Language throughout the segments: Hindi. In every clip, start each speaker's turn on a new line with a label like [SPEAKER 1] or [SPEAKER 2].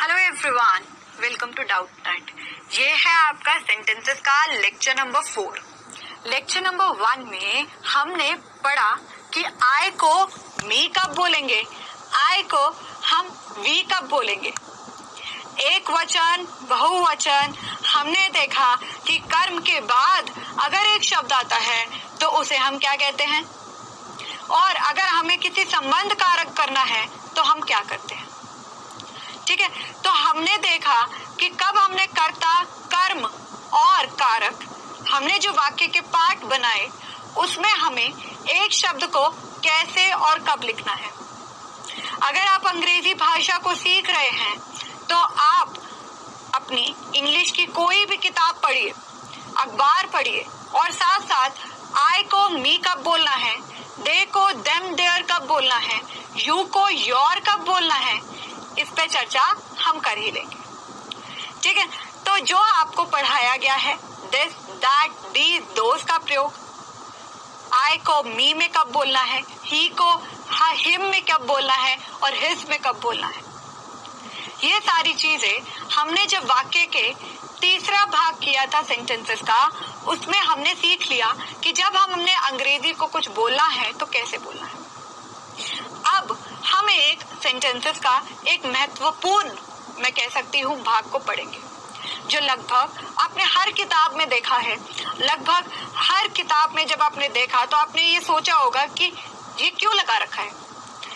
[SPEAKER 1] Hello everyone, welcome to Doubtnut. ये है आपका सेंटेंसेस का लेक्चर नंबर 4। लेक्चर नंबर 1 में हमने पढ़ा कि आई को मी कब बोलेंगे, आई को हम वी कब बोलेंगे। एक वचन, बहुवचन। हमने देखा कि कर्म के बाद अगर एक शब्द आता है तो उसे हम क्या कहते हैं, और अगर हमें किसी संबंध कारक करना है तो हम क्या करते हैं। ठीक है, तो हमने देखा कि कब हमने कर्ता, कर्म और कारक, हमने जो वाक्य के पार्ट बनाए उसमें हमें एक शब्द को कैसे और कब लिखना है। अगर आप अंग्रेजी भाषा को सीख रहे हैं तो आप अपनी इंग्लिश की कोई भी किताब पढ़िए, अखबार पढ़िए, और साथ साथ आई को मी कब बोलना है, दे को देम देयर कब बोलना है, यू को योर कब बोलना है, इस पे चर्चा हम कर ही लेंगे। ठीक है, तो जो आपको पढ़ाया गया है दिस, दैट, दीज, दोज का प्रयोग, आई को मी में कब बोलना है, ही को हिम में कब बोलना है और हिज में कब बोलना है, ये सारी चीजें हमने जब वाक्य के तीसरा भाग किया था सेंटेंसेस का, उसमें हमने सीख लिया कि जब हमने अंग्रेजी को कुछ बोलना है तो कैसे बोलना है। अब हम एक सेंटेंसेस का एक महत्वपूर्ण, मैं कह सकती हूँ, भाग को पढ़ेंगे जो लगभग आपने हर किताब में देखा है। लगभग हर किताब में जब आपने देखा तो आपने ये सोचा होगा कि ये क्यों लगा रखा है,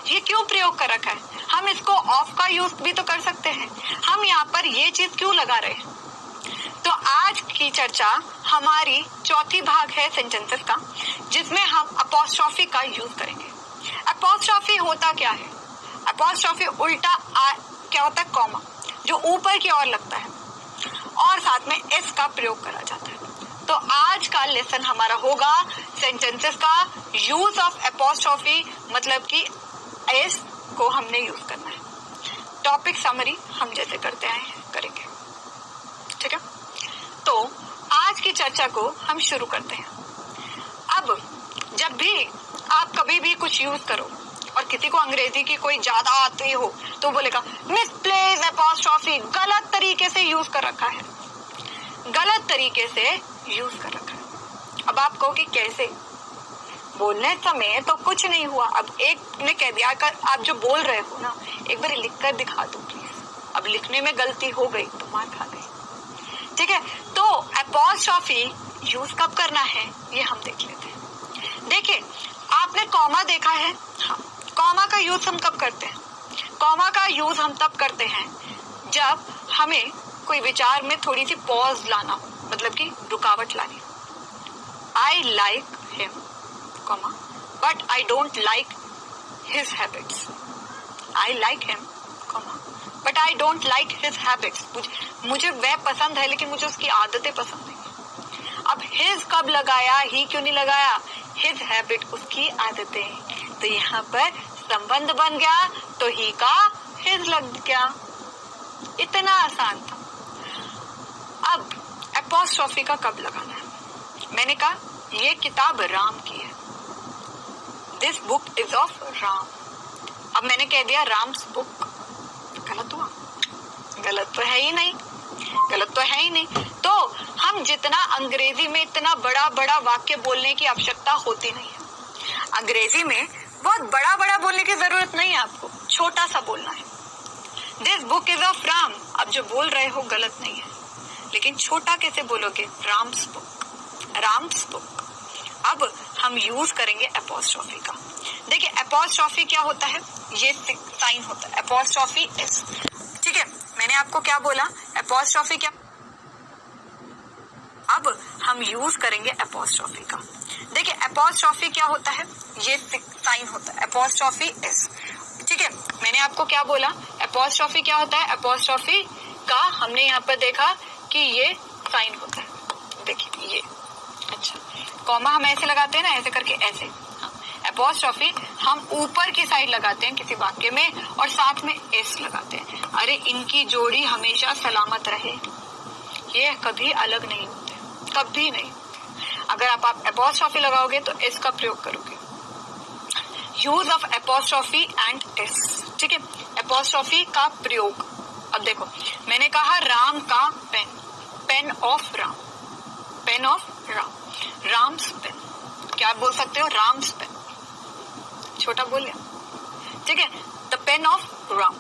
[SPEAKER 1] ये क्यों प्रयोग कर रखा है, हम इसको ऑफ का यूज भी तो कर सकते हैं, हम यहाँ पर ये चीज क्यों लगा रहे हैं। तो आज की चर्चा हमारी चौथी भाग है सेंटेंसेस का, जिसमें हम अपॉस्ट्रोफी का यूज करेंगे। अपॉस्ट्रोफी होता क्या है, अपॉस्ट्रोफी उल्टा क्या होता है, कॉमा, जो ऊपर की ओर लगता है और साथ में एस का प्रयोग करा जाता है। तो आज का लेसन हमारा होगा सेंटेंसेस का यूज ऑफ अपॉस्ट्रोफी, मतलब कि एस को हमने यूज करना है। टॉपिक समरी हम जैसे करते आए हैं करेंगे। ठीक है, तो आज की चर्चा को हम शुरू करते हैं। अब जब भी आप कभी भी कुछ यूज करो और किसी को अंग्रेजी की कोई ज्यादा आती हो तो बोलेगा मिसप्लेस अपॉस्ट्रोफी, गलत तरीके से यूज कर रखा है, गलत तरीके से यूज कर रखा है। अब आप कहो कि कैसे, बोलने समय तो कुछ नहीं हुआ, अब एक ने कह दिया कर आप जो बोल रहे हो ना एक बार लिख कर दिखा दो प्लीज। अब लिखने में गलती हो गई तो मार खा गई। ठीक है, तो अपॉस्ट्रोफी यूज कब करना है ये हम देख लेते हैं। देखिए, आपने कॉमा देखा है, हाँ, कॉमा का यूज हम कब करते हैं, कॉमा का यूज हम तब करते हैं जब हमें कोई विचार में थोड़ी सी पॉज लाना हो, मतलब कि रुकावट लानी हो। I like him, comma, but I don't like his habits. I like him, comma, but I don't like his habits. मुझे वह पसंद है लेकिन मुझे उसकी आदतें पसंद नहीं। अब हिज कब लगाया, ही क्यों नहीं लगाया, हिज हैबिट, उसकी आदतें, तो यहाँ पर संबंध बन गया तो ही का हिज लग गया। इतना आसान था। अब अपॉस्ट्रोफी का कब लगाना है, मैंने कहा ये किताब राम की है, this book is of Ram. अब मैंने कह दिया राम्स बुक, गलत हुआ, गलत तो है ही नहीं, गलत तो है ही नहीं। तो हम जितना अंग्रेजी में इतना बड़ा बड़ा वाक्य बोलने की आवश्यकता होती नहीं है। अंग्रेजी में बहुत बड़ा बड़ा बोलने की जरूरत नहीं है, आपको छोटा सा बोलना है। This book is of Ram, अब जो बोल रहे हो गलत नहीं है, लेकिन छोटा कैसे बोलोगे, राम्स बुक, राम्स बुक। अब हम यूज करेंगे अपॉस्ट्रोफी का। देखिए अपॉस्ट्रोफी क्या होता है, ये साइन होता है अपॉस्ट्रोफी एस। ठीक है, मैंने आपको क्या बोला, अपॉस्ट्रोफी क्या, अब हम यूज करेंगे अपॉस्ट्रोफी का। देखिए अपॉस्ट्रोफी क्या होता है, ये साइन होता है अपॉस्ट्रोफी एस। ठीक है, मैंने आपको क्या बोला, अपॉस्ट्रोफी क्या होता है, अपॉस्ट्रोफी का हमने यहाँ पर देखा कि ये साइन होता है। देखिए ये, अच्छा, कॉमा हम ऐसे लगाते हैं ना, ऐसे करके ऐसे। अपॉस्ट्रोफी हम ऊपर की साइड लगाते हैं किसी वाक्य में और साथ में एस लगाते हैं। अरे इनकी जोड़ी हमेशा सलामत रहे, ये कभी अलग नहीं होते, कभी नहीं। अगर आप अपॉस्ट्रोफी लगाओगे तो एस का प्रयोग करोगे। Use of apostrophe and S. ठीक है, अपॉस्ट्रोफी का प्रयोग अब देखो, मैंने कहा राम का pen, pen of Ram, pen of Ram, Ram's pen, क्या बोल सकते हो? राम्स पेन, छोटा बोल लिया, ठीक है। The pen of Ram,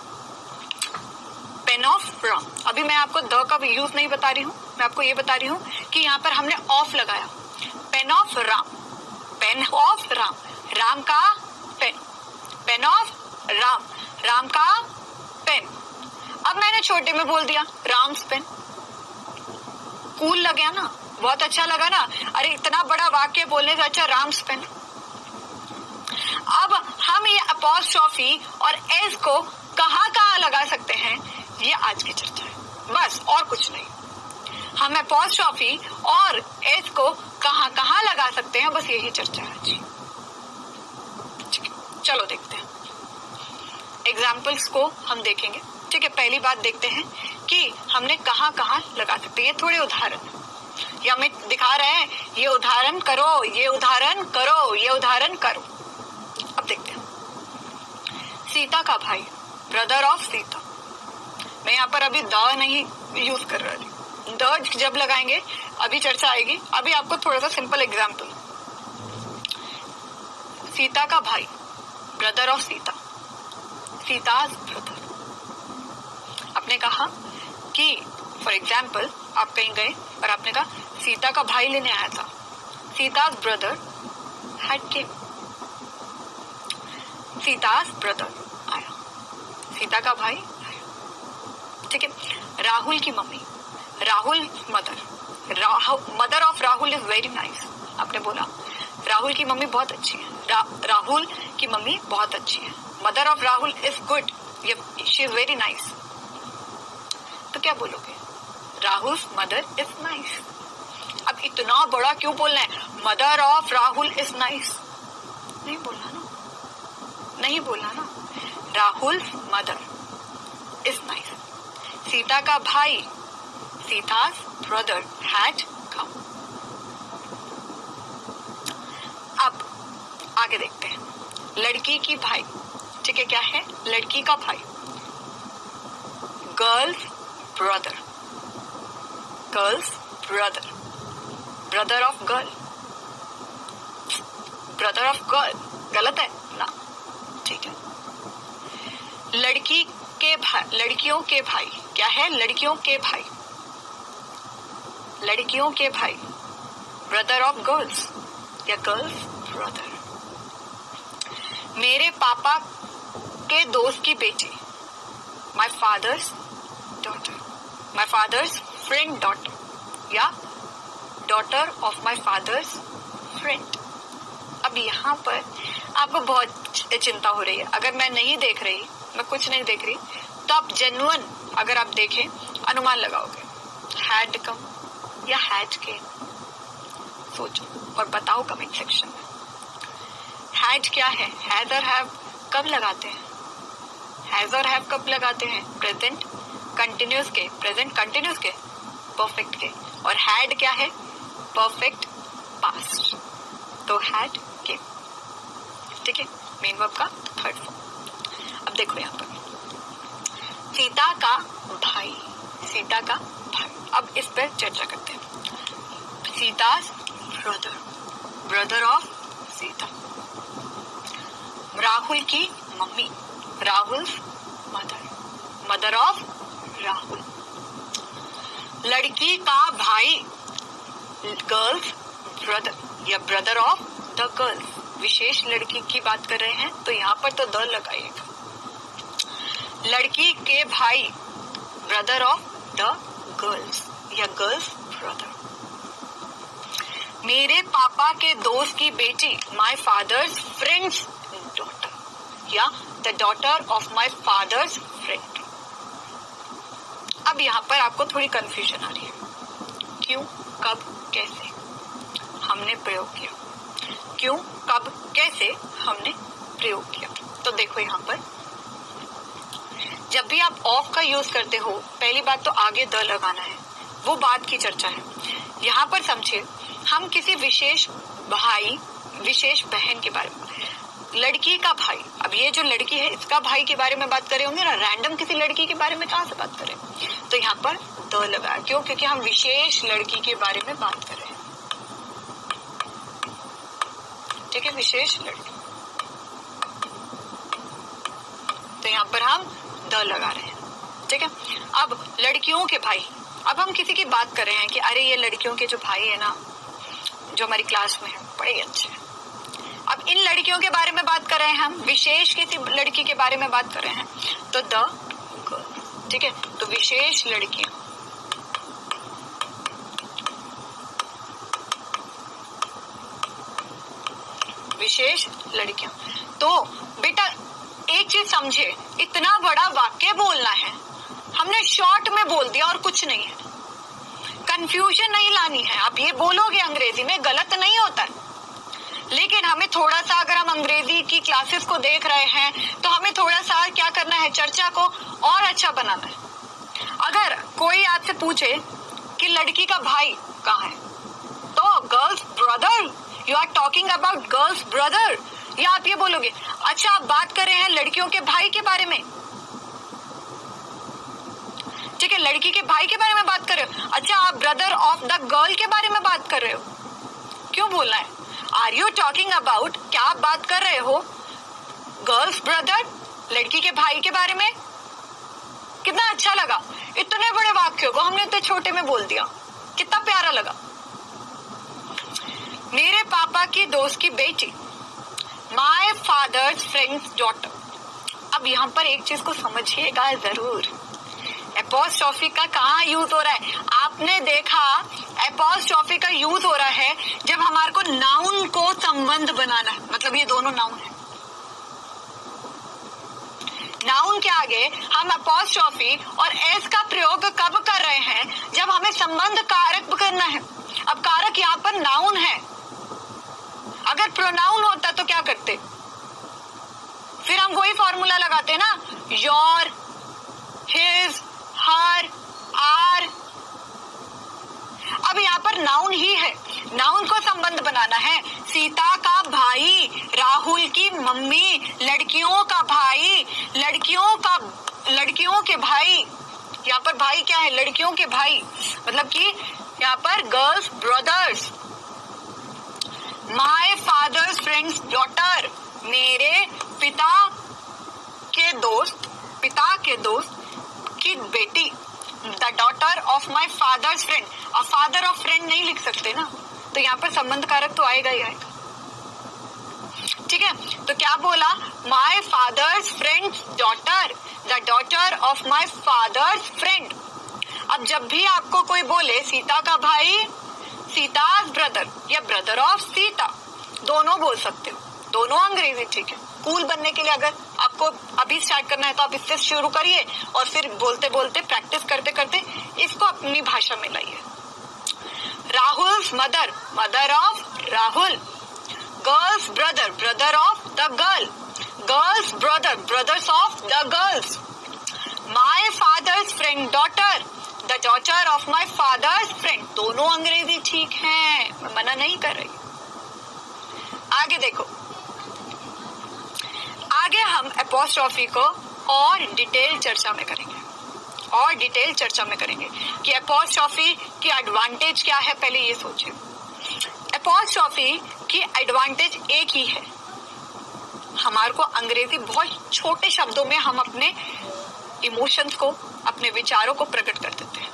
[SPEAKER 1] pen of Ram. अभी मैं आपको द का यूज नहीं बता रही हूँ, मैं आपको ये बता रही हूँ कि यहाँ पर हमने ऑफ लगाया, pen of Ram, pen of Ram, Ram का pen, pen of Ram, Ram का पेन। अब मैंने छोटे में बोल दिया राम्स पेन, कूल लग गया ना, बहुत अच्छा लगा ना। अरे इतना बड़ा वाक्य बोलने से अच्छा राम्स पेन। अब हम ये अपॉस्ट्रोफी और एस को कहाँ कहाँ लगा सकते हैं, ये आज की चर्चा है, बस और कुछ नहीं। हम अपॉस्ट्रोफी और एस को कहाँ कहाँ लगा सकते हैं, बस यही चर्चा है आज। ठीक है, चलो देखते हैं एग्जाम्पल्स को हम देखेंगे। ठीक है, पहली बात देखते हैं कि हमने कहाँ कहाँ लगा सकते हैं। ये थोड़े उदाहरण है, ये हमें दिखा रहे हैं, ये उदाहरण करो, ये उदाहरण करो, ये उदाहरण करो। अब देखते हैं, सीता का भाई, ब्रदर ऑफ सीता। मैं यहाँ पर अभी द नहीं यूज कर रही, द जब लगाएंगे अभी चर्चा आएगी। अभी आपको थोड़ा सा सिंपल एग्जाम्पल, सीता का भाई, brother of Sita, Sita's brother. आपने कहा कि फॉर एग्जाम्पल आप कहीं गए और आपने कहा सीता का भाई लेने आया था, Sita's brother had came, Sita's brother आया, सीता का भाई आया। ठीक है, राहुल की mummy, Rahul mother, mother of Rahul is very nice. आपने बोला राहुल की मम्मी बहुत अच्छी है, राहुल की मम्मी बहुत अच्छी है, mother of Rahul is good, she is very nice. तो क्या बोलोगे? Rahul mother is nice. अब इतना बड़ा क्यों बोलना है, mother of Rahul is nice? नहीं बोलना ना, नहीं बोलना ना, Rahul mother is nice. Sita का भाई, सीता's brother had come। अब आगे देखते हैं, लड़की की भाई। ठीक है, क्या है? लड़की का भाई, girls brother, girls brother, brother of girl, brother of girl, गलत है ना? ठीक है, लड़की के भाई, लड़कियों के भाई, क्या है? लड़कियों के भाई, लड़कियों के भाई, ब्रदर ऑफ गर्ल्स या गर्ल्स ब्रदर। मेरे पापा के दोस्त की बेटी, my father's daughter, my father's friend daughter या daughter of my father's friend. अब यहाँ पर आपको बहुत चिंता हो रही है, अगर मैं नहीं देख रही, मैं कुछ नहीं देख रही, तो आप जेन्युइन अगर आप देखें अनुमान लगाओगे, हैड कम या हैड के। सोचो और बताओ कमेंट सेक्शन में। हैड क्या है? हैज और हैव कब लगाते हैं? हैज और हैव कब लगाते हैं? प्रेजेंट कंटिन्यूस के, प्रेजेंट कंटिन्यूस के, परफेक्ट के। और हैड क्या है? परफेक्ट पास्ट, तो हैड के। ठीक है, मेन वर्ब का थर्ड फॉर्म। अब देखो यहाँ पर सीता का भाई, सीता का भाई। अब इस पर चर्चा करते हैं। Sita's brother, brother of Sita. Rahul की mummy, Rahul mother, mother of Rahul. लड़की का भाई, गर्ल्स ब्रदर या ब्रदर ऑफ द गर्ल्स। विशेष लड़की की बात कर रहे हैं तो यहाँ पर तो द लगाइएगा। लड़की के भाई, ब्रदर ऑफ द गर्ल्स या गर्ल्स ब्रदर। मेरे पापा के दोस्त की बेटी, माई फादर्स फ्रेंड्स डॉटर या the daughter of my father's friend. अब यहाँ पर आपको थोड़ी कंफ्यूजन आ रही है, क्यों, कब, कैसे हमने प्रयोग किया, क्यों, कब, कैसे हमने प्रयोग किया। तो देखो यहाँ पर जब भी आप ऑफ का यूज करते हो, पहली बात तो आगे द लगाना है, वो बात की चर्चा है। यहाँ पर समझिए, हम किसी विशेष भाई, विशेष बहन के बारे में, लड़की का भाई, अब ये जो लड़की है इसका भाई के बारे में बात कर रहे होंगे ना, रैंडम किसी लड़की के बारे में कहाँ से बात करें, तो यहाँ पर द लगा। क्यों? क्योंकि हम विशेष लड़की के बारे में बात कर रहे हैं, ठीक है, विशेष लड़की, तो यहाँ पर हम द लगा रहे हैं, ठीक है। अब लड़कियों के भाई, अब हम किसी की बात कर रहे हैं कि अरे ये लड़कियों के जो भाई है ना, जो हमारी क्लास में है, बड़े अच्छे हैं। अब इन लड़कियों के बारे में बात कर रहे हैं, हम विशेष किसी लड़की के बारे में बात कर रहे हैं, तो द गर्ल, ठीक है। तो विशेष लड़कियां, विशेष लड़कियां। तो बेटा एक चीज समझे, इतना बड़ा वाक्य बोलना है, हमने शॉर्ट में बोल दिया और कुछ नहीं है, कंफ्यूजन नहीं लानी है। आप ये बोलोगे अंग्रेजी में, गलत नहीं होता है, लेकिन हमें थोड़ा सा, अगर हम अंग्रेजी की क्लासेस को देख रहे हैं तो हमें थोड़ा सा क्या करना है, चर्चा को और अच्छा बनाना है। अगर कोई आपसे पूछे कि लड़की का भाई कहाँ है, तो girl's brother, you are talking about girl's brother, या आप ये बोलोगे अच्छा आप बात कर रहे हैं लड़कियों के भाई के बारे में, ठीक है, लड़की के भाई के बारे में बात कर रहे हो, अच्छा आप ब्रदर ऑफ द गर्ल के बारे में बात कर रहे हो, क्यों बोलना है? आर यू टॉकिंग अबाउट, क्या आप बात कर रहे हो गर्ल्स ब्रदर, लड़की के भाई के बारे में? कितना अच्छा लगा, इतने बड़े वाक्यों को हमने इतने छोटे में बोल दिया, कितना प्यारा लगा। मेरे पापा की दोस्त की बेटी, माय फादर्स फ्रेंड्स डॉटर। अब यहाँ पर एक चीज को समझिएगा जरूर, एपोस्ट्रोफी का कहाँ यूज हो रहा है? आपने देखा एपोस्ट्रोफी का यूज हो रहा है जब हमारे को नाउन को संबंध बनाना है, मतलब ये दोनों नाउन है, नाउन के आगे हम एपोस्ट्रोफी और एस का प्रयोग कब कर रहे हैं? जब हमें संबंध कारक करना है। अब कारक यहाँ पर नाउन है, अगर प्रोनाउन होता तो क्या करते? फिर हम वही फॉर्मूला लगाते ना, योर, हिज, हर, आर। अब यहाँ पर नाउन ही है, नाउन को संबंध बनाना है। सीता का भाई, राहुल की मम्मी, लड़कियों का भाई, लड़कियों के भाई, यहाँ पर भाई क्या है? लड़कियों के भाई, मतलब कि यहाँ पर girls brothers. My father's friends daughter, मेरे पिता के दोस्त की बेटी, the daughter of my father's friend. अब फादर ऑफ फ्रेंड नहीं लिख सकते ना, तो यहाँ पर संबंध कारक तो आएगा ही आएगा, ठीक है। तो क्या बोला? My father's friends daughter, the daughter of my father's friend. अब जब भी आपको कोई बोले सीता का भाई, सीताज ब्रदर या ब्रदर ऑफ सीता, दोनों बोल सकते हो, दोनों अंग्रेजी, ठीक है। कूल बनने के लिए अगर आपको अभी स्टार्ट करना है तो आप इससे शुरू करिए और फिर बोलते बोलते प्रैक्टिस करते करते इसको अपनी भाषा में लाइए। Rahul's mother, mother of Rahul. Girls brother, brother of the girl. Girls brother, brothers of the girls. My father's friend daughter, the daughter of my father's friend. दोनों अंग्रेजी ठीक है, मैं मना नहीं कर रही। आगे देखो, आगे हम एपोस्ट्रोफी को और डिटेल चर्चा में करेंगे कि एपोस्ट्रोफी की एडवांटेज क्या है। पहले ये सोचिए, एपोस्ट्रोफी की एडवांटेज एक ही है, हमारे को अंग्रेजी बहुत छोटे शब्दों में हम अपने इमोशंस को, अपने विचारों को प्रकट कर देते हैं।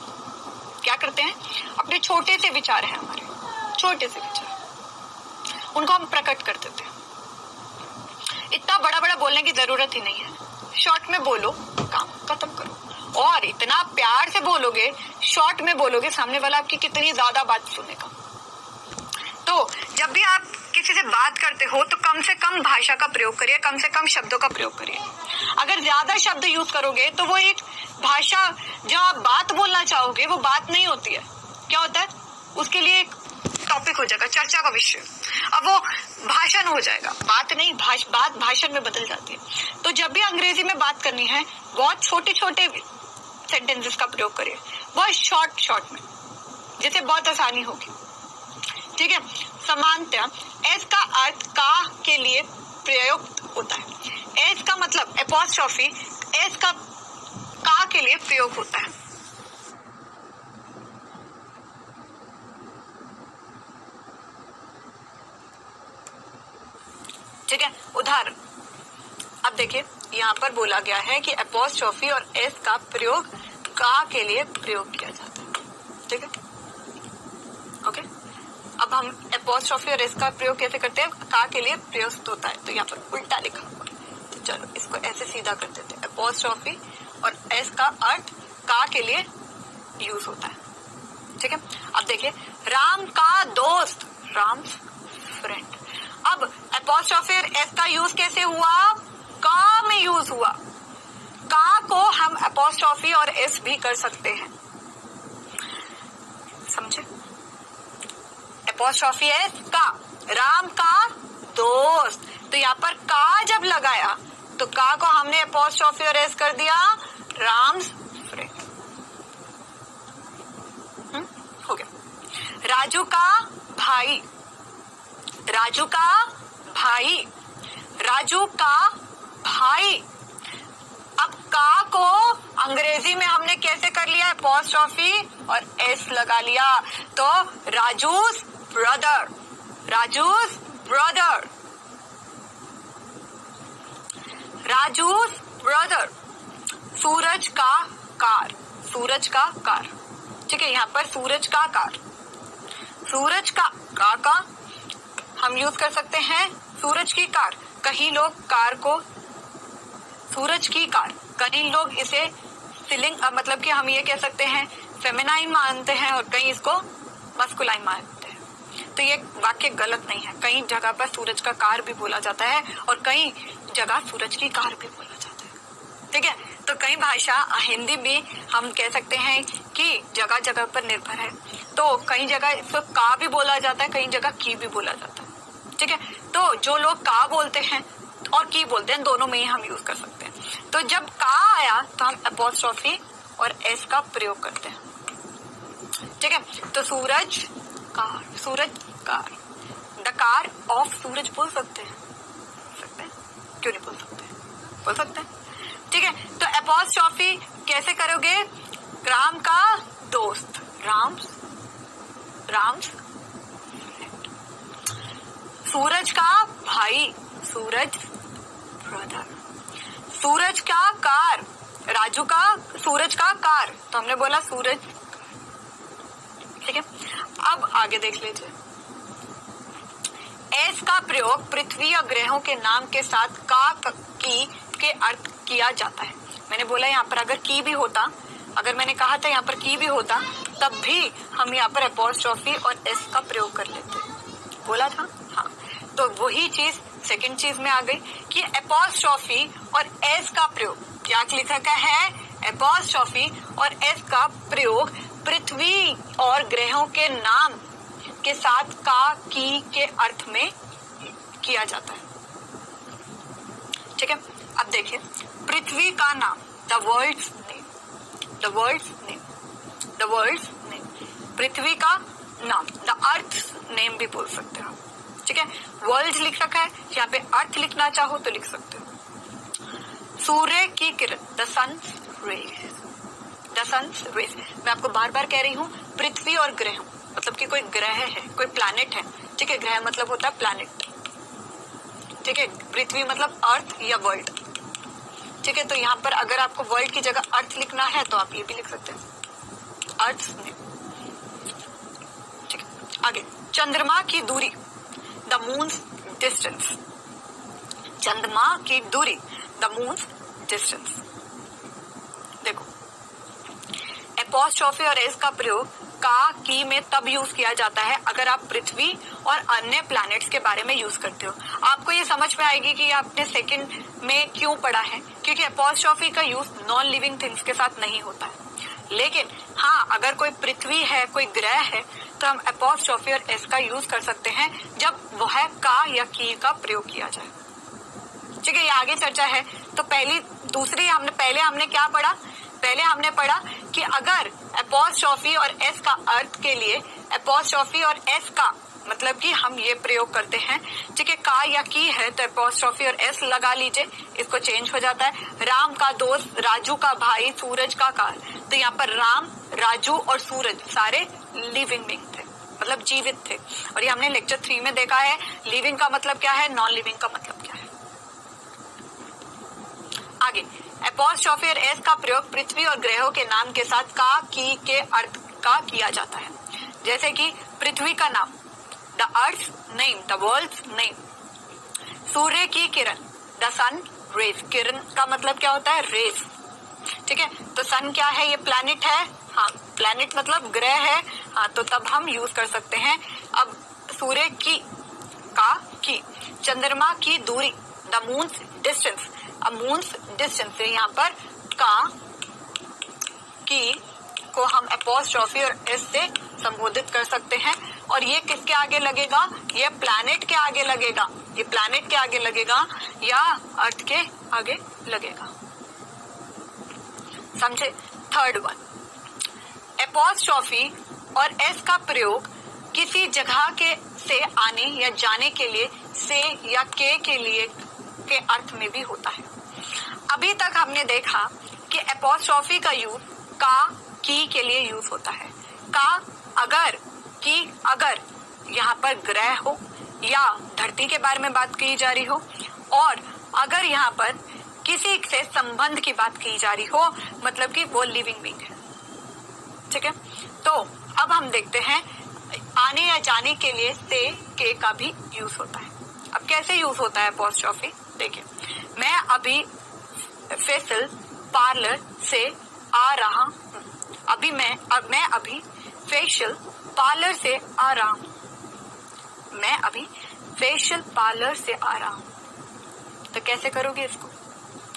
[SPEAKER 1] क्या करते हैं? अपने छोटे से विचार हैं हमारे, छोटे से विचार, उनको हम प्रकट कर देते हैं। इतना बड़ा बड़ा बोलने की जरूरत ही नहीं है, शॉर्ट में बोलो, काम खत्म करो। और इतना प्यार से बोलोगे, शॉर्ट में बोलोगे, सामने वाला आपकी कितनी ज्यादा बात सुनेगा। तो जब भी आप किसी से बात करते हो तो कम से कम भाषा का प्रयोग करिए, कम से कम शब्दों का प्रयोग करिए। अगर ज्यादा शब्द यूज करोगे तो वो एक भाषा, जो आप बात बोलना चाहोगे वो बात नहीं होती है। क्या होता है? उसके लिए एक टॉपिक हो जाएगा, चर्चा का विषय, अब वो भाषण हो जाएगा, बात नहीं, बात भाषण में बदल जाती है। तो जब भी अंग्रेजी में बात करनी है, बहुत छोटे छोटे सेंटेंसेस का प्रयोग करिए, बहुत शॉर्ट में, जिससे बहुत आसानी होगी, ठीक है। समानता, एस का अर्थ का के लिए प्रयुक्त होता है। एस का मतलब एपोस्ट्रोफी एस का के लिए प्रयोग होता है। ठीक है, उदाहरण अब देखिए यहाँ पर बोला गया है कि एपोस्ट्रोफी और एस का प्रयोग का के लिए प्रयोग किया जाता है। ठीक है, ओके। अब हम एपोस्ट्रोफी और एस का प्रयोग कैसे करते हैं? का के लिए प्रयुक्त होता है, तो यहाँ पर उल्टा लिखा हुआ है। तो चलो इसको ऐसे सीधा कर देते हैं। एपोस्ट्रोफी और एस का अर्थ का के लिए यूज होता है। ठीक है, अब देखिए राम का दोस्त, राम्स फ्रेंड। अब एपोस्ट्रोफी और एस का यूज कैसे हुआ? का में यूज हुआ। का को हम एपोस्ट्रोफी और एस भी कर सकते हैं, समझे? एपोस्ट्रोफी एस का, राम का दोस्त, तो यहाँ पर का जब लगाया तो का को हमने एपोस्ट्रोफी और एस कर दिया राम्स फ्रेंड। हो गया। राजू का भाई, राजू का भाई, राजू का भाई। अब का को अंग्रेजी में हमने कैसे कर लिया? एपोस्ट्रोफी और एस लगा लिया, तो Raju's brother, Raju's brother, Raju's brother. Suraj का कार, सूरज का कार। ठीक है, यहाँ पर सूरज का कार, सूरज का हम यूज कर सकते हैं सूरज की कार। कहीं लोग कार को सूरज की कार, कहीं लोग इसे स्त्रीलिंग मतलब कि हम ये कह सकते हैं फेमिनाइन मानते हैं और कहीं इसको मस्कुलाइन मानते हैं। तो ये वाक्य गलत नहीं है। कई जगह पर सूरज का कार भी बोला जाता है और कई जगह सूरज की कार भी बोला जाता है। ठीक है, तो कई भाषा हिंदी भी हम कह सकते हैं कि जगह जगह पर निर्भर है। तो कई जगह इसको का भी बोला जाता है, कई जगह की भी बोला जाता है। ठीक है, तो जो लोग का बोलते हैं और की बोलते हैं, दोनों में ही हम यूज कर सकते हैं। तो जब का आया तो हम एपोस्ट्रोफी और एस का प्रयोग करते हैं। ठीक है, तो Suraj car, Suraj car, the car of Suraj बोल सकते हैं, क्यों नहीं बोल सकते? बोल सकते हैं। ठीक है, तो एपोस्ट्रोफी कैसे करोगे? राम का दोस्त, राम्स, राम्स। सूरज का भाई, सूरज ब्रदर। सूरज का कार, राजू का सूरज का कार, तो हमने बोला सूरज। ठीक है, अब आगे देख लीजिए। एस का प्रयोग पृथ्वी या ग्रहों के नाम के साथ का की के अर्थ किया जाता है। मैंने बोला यहाँ पर अगर की भी होता, अगर मैंने कहा था यहाँ पर की भी होता, तब भी हम यहाँ पर एपोस्ट्रोफी और एस का प्रयोग कर लेते। बोला था, हाँ। तो वही चीज सेकंड चीज में आ गई कि एपोस्ट्रोफी और एस का प्रयोग क्या लिखा गया है? एपोस्ट्रोफी और एस का प्रयोग पृथ्वी और ग्रहों के नाम के साथ का की के अर्थ में किया जाता है। ठीक है, अब देखिए पृथ्वी का नाम, the world's name, the world's name, the world's name. पृथ्वी का नाम, द अर्थ नेम भी बोल सकते हो। ठीक है, वर्ल्ड लिख रखा है, यहाँ पे अर्थ लिखना चाहो तो लिख सकते हो। सूर्य की किरण, the sun's rays, the sun's rays. मैं आपको बार बार कह रही हूँ पृथ्वी और ग्रह, मतलब कि कोई ग्रह है, कोई प्लैनेट है। ठीक है, ग्रह मतलब होता है प्लैनेट। ठीक है, पृथ्वी मतलब अर्थ या वर्ल्ड। ठीक है, तो यहाँ पर अगर आपको वर्ल्ड की जगह अर्थ लिखना है तो आप ये भी लिख सकते हैं, अर्थ में। ठीक है, आगे चंद्रमा की दूरी, द मून्स डिस्टेंस। चंद्रमा की दूरी, द मून्स डिस्टेंस। देखो एपोस्ट्रोफी और एस का प्रयोग का की में तब यूज किया जाता है अगर आप पृथ्वी और अन्य प्लैनेट्स के बारे में यूज करते हो। आपको ये समझ में आएगी कि आपने सेकंड में क्यों पढ़ा है, क्योंकि एपोस्ट्रोफी का यूज नॉन लिविंग थिंग्स के साथ नहीं होता है। लेकिन हाँ, अगर कोई पृथ्वी है, कोई ग्रह है, तो हम एपोस्ट्रोफी और एस का यूज कर सकते हैं जब वह का या की का प्रयोग किया जाए। ठीक है, ये आगे चर्चा है। तो दूसरी हमने क्या पढ़ा? पहले हमने पढ़ा कि अगर एपोस्ट्रोफी और एस का अर्थ के लिए एपोस्ट्रोफी और एस का मतलब कि हम ये प्रयोग करते हैं, ठीक है। का या की है तो एपोस्ट्रोफी और एस लगा लीजिए, इसको चेंज हो जाता है। राम का दोस्त, राजू का भाई, सूरज का कार, तो यहाँ पर राम, राजू और सूरज सारे लिविंग बीइंग थे, मतलब जीवित थे। और ये हमने लेक्चर 3 में देखा है, लिविंग का मतलब क्या है, नॉन लिविंग का मतलब क्या है। आगे एपोस्ट्रोफी और एस का प्रयोग पृथ्वी और ग्रहों के नाम के साथ का, की के अर्थ का किया जाता है। जैसे कि पृथ्वी का नाम, the earth name, the world's name. सूर्य की किरण, द सन रेज, किरण का मतलब क्या होता है, रेज, ठीक है। तो सन क्या है, ये प्लैनेट है, हाँ प्लैनेट मतलब ग्रह है, हाँ तो तब हम यूज कर सकते हैं। अब सूर्य की, का की, चंद्रमा की दूरी, द मून्स डिस्टेंस, अब मून्स डिस्टेंस, यहाँ पर का, की को हम एपोस्ट्रोफी और एस से संबोधित कर सकते हैं। और ये किसके आगे लगेगा, ये प्लैनेट के आगे लगेगा, ये प्लैनेट के आगे लगेगा या अर्थ के आगे लगेगा, समझे। थर्ड वन, एपोस्ट्रोफी और एस का प्रयोग किसी जगह के से आने या जाने के लिए से या के लिए के अर्थ में भी होता है। अभी तक हमने देखा कि एपोस्ट्रोफी का यूज का, की के लिए यूज होता है। का अगर, की अगर यहाँ पर ग्रह हो या धरती के बारे में बात की जा रही हो, और अगर यहाँ पर किसी से संबंध की बात की जा रही हो, मतलब कि वो लिविंग बीइंग है, ठीक है। तो अब हम देखते हैं आने या जाने के लिए से, के का भी यूज होता है। अब कैसे यूज होता है एपोस्ट्रोफी, देखिए, मैं अभी फेसियल पार्लर से आ रहा हूँ, मैं अभी फेशियल पार्लर से आ रहा हूँ, मैं अभी फेशियल पार्लर से आ रहा हूँ। तो कैसे करोगे इसको,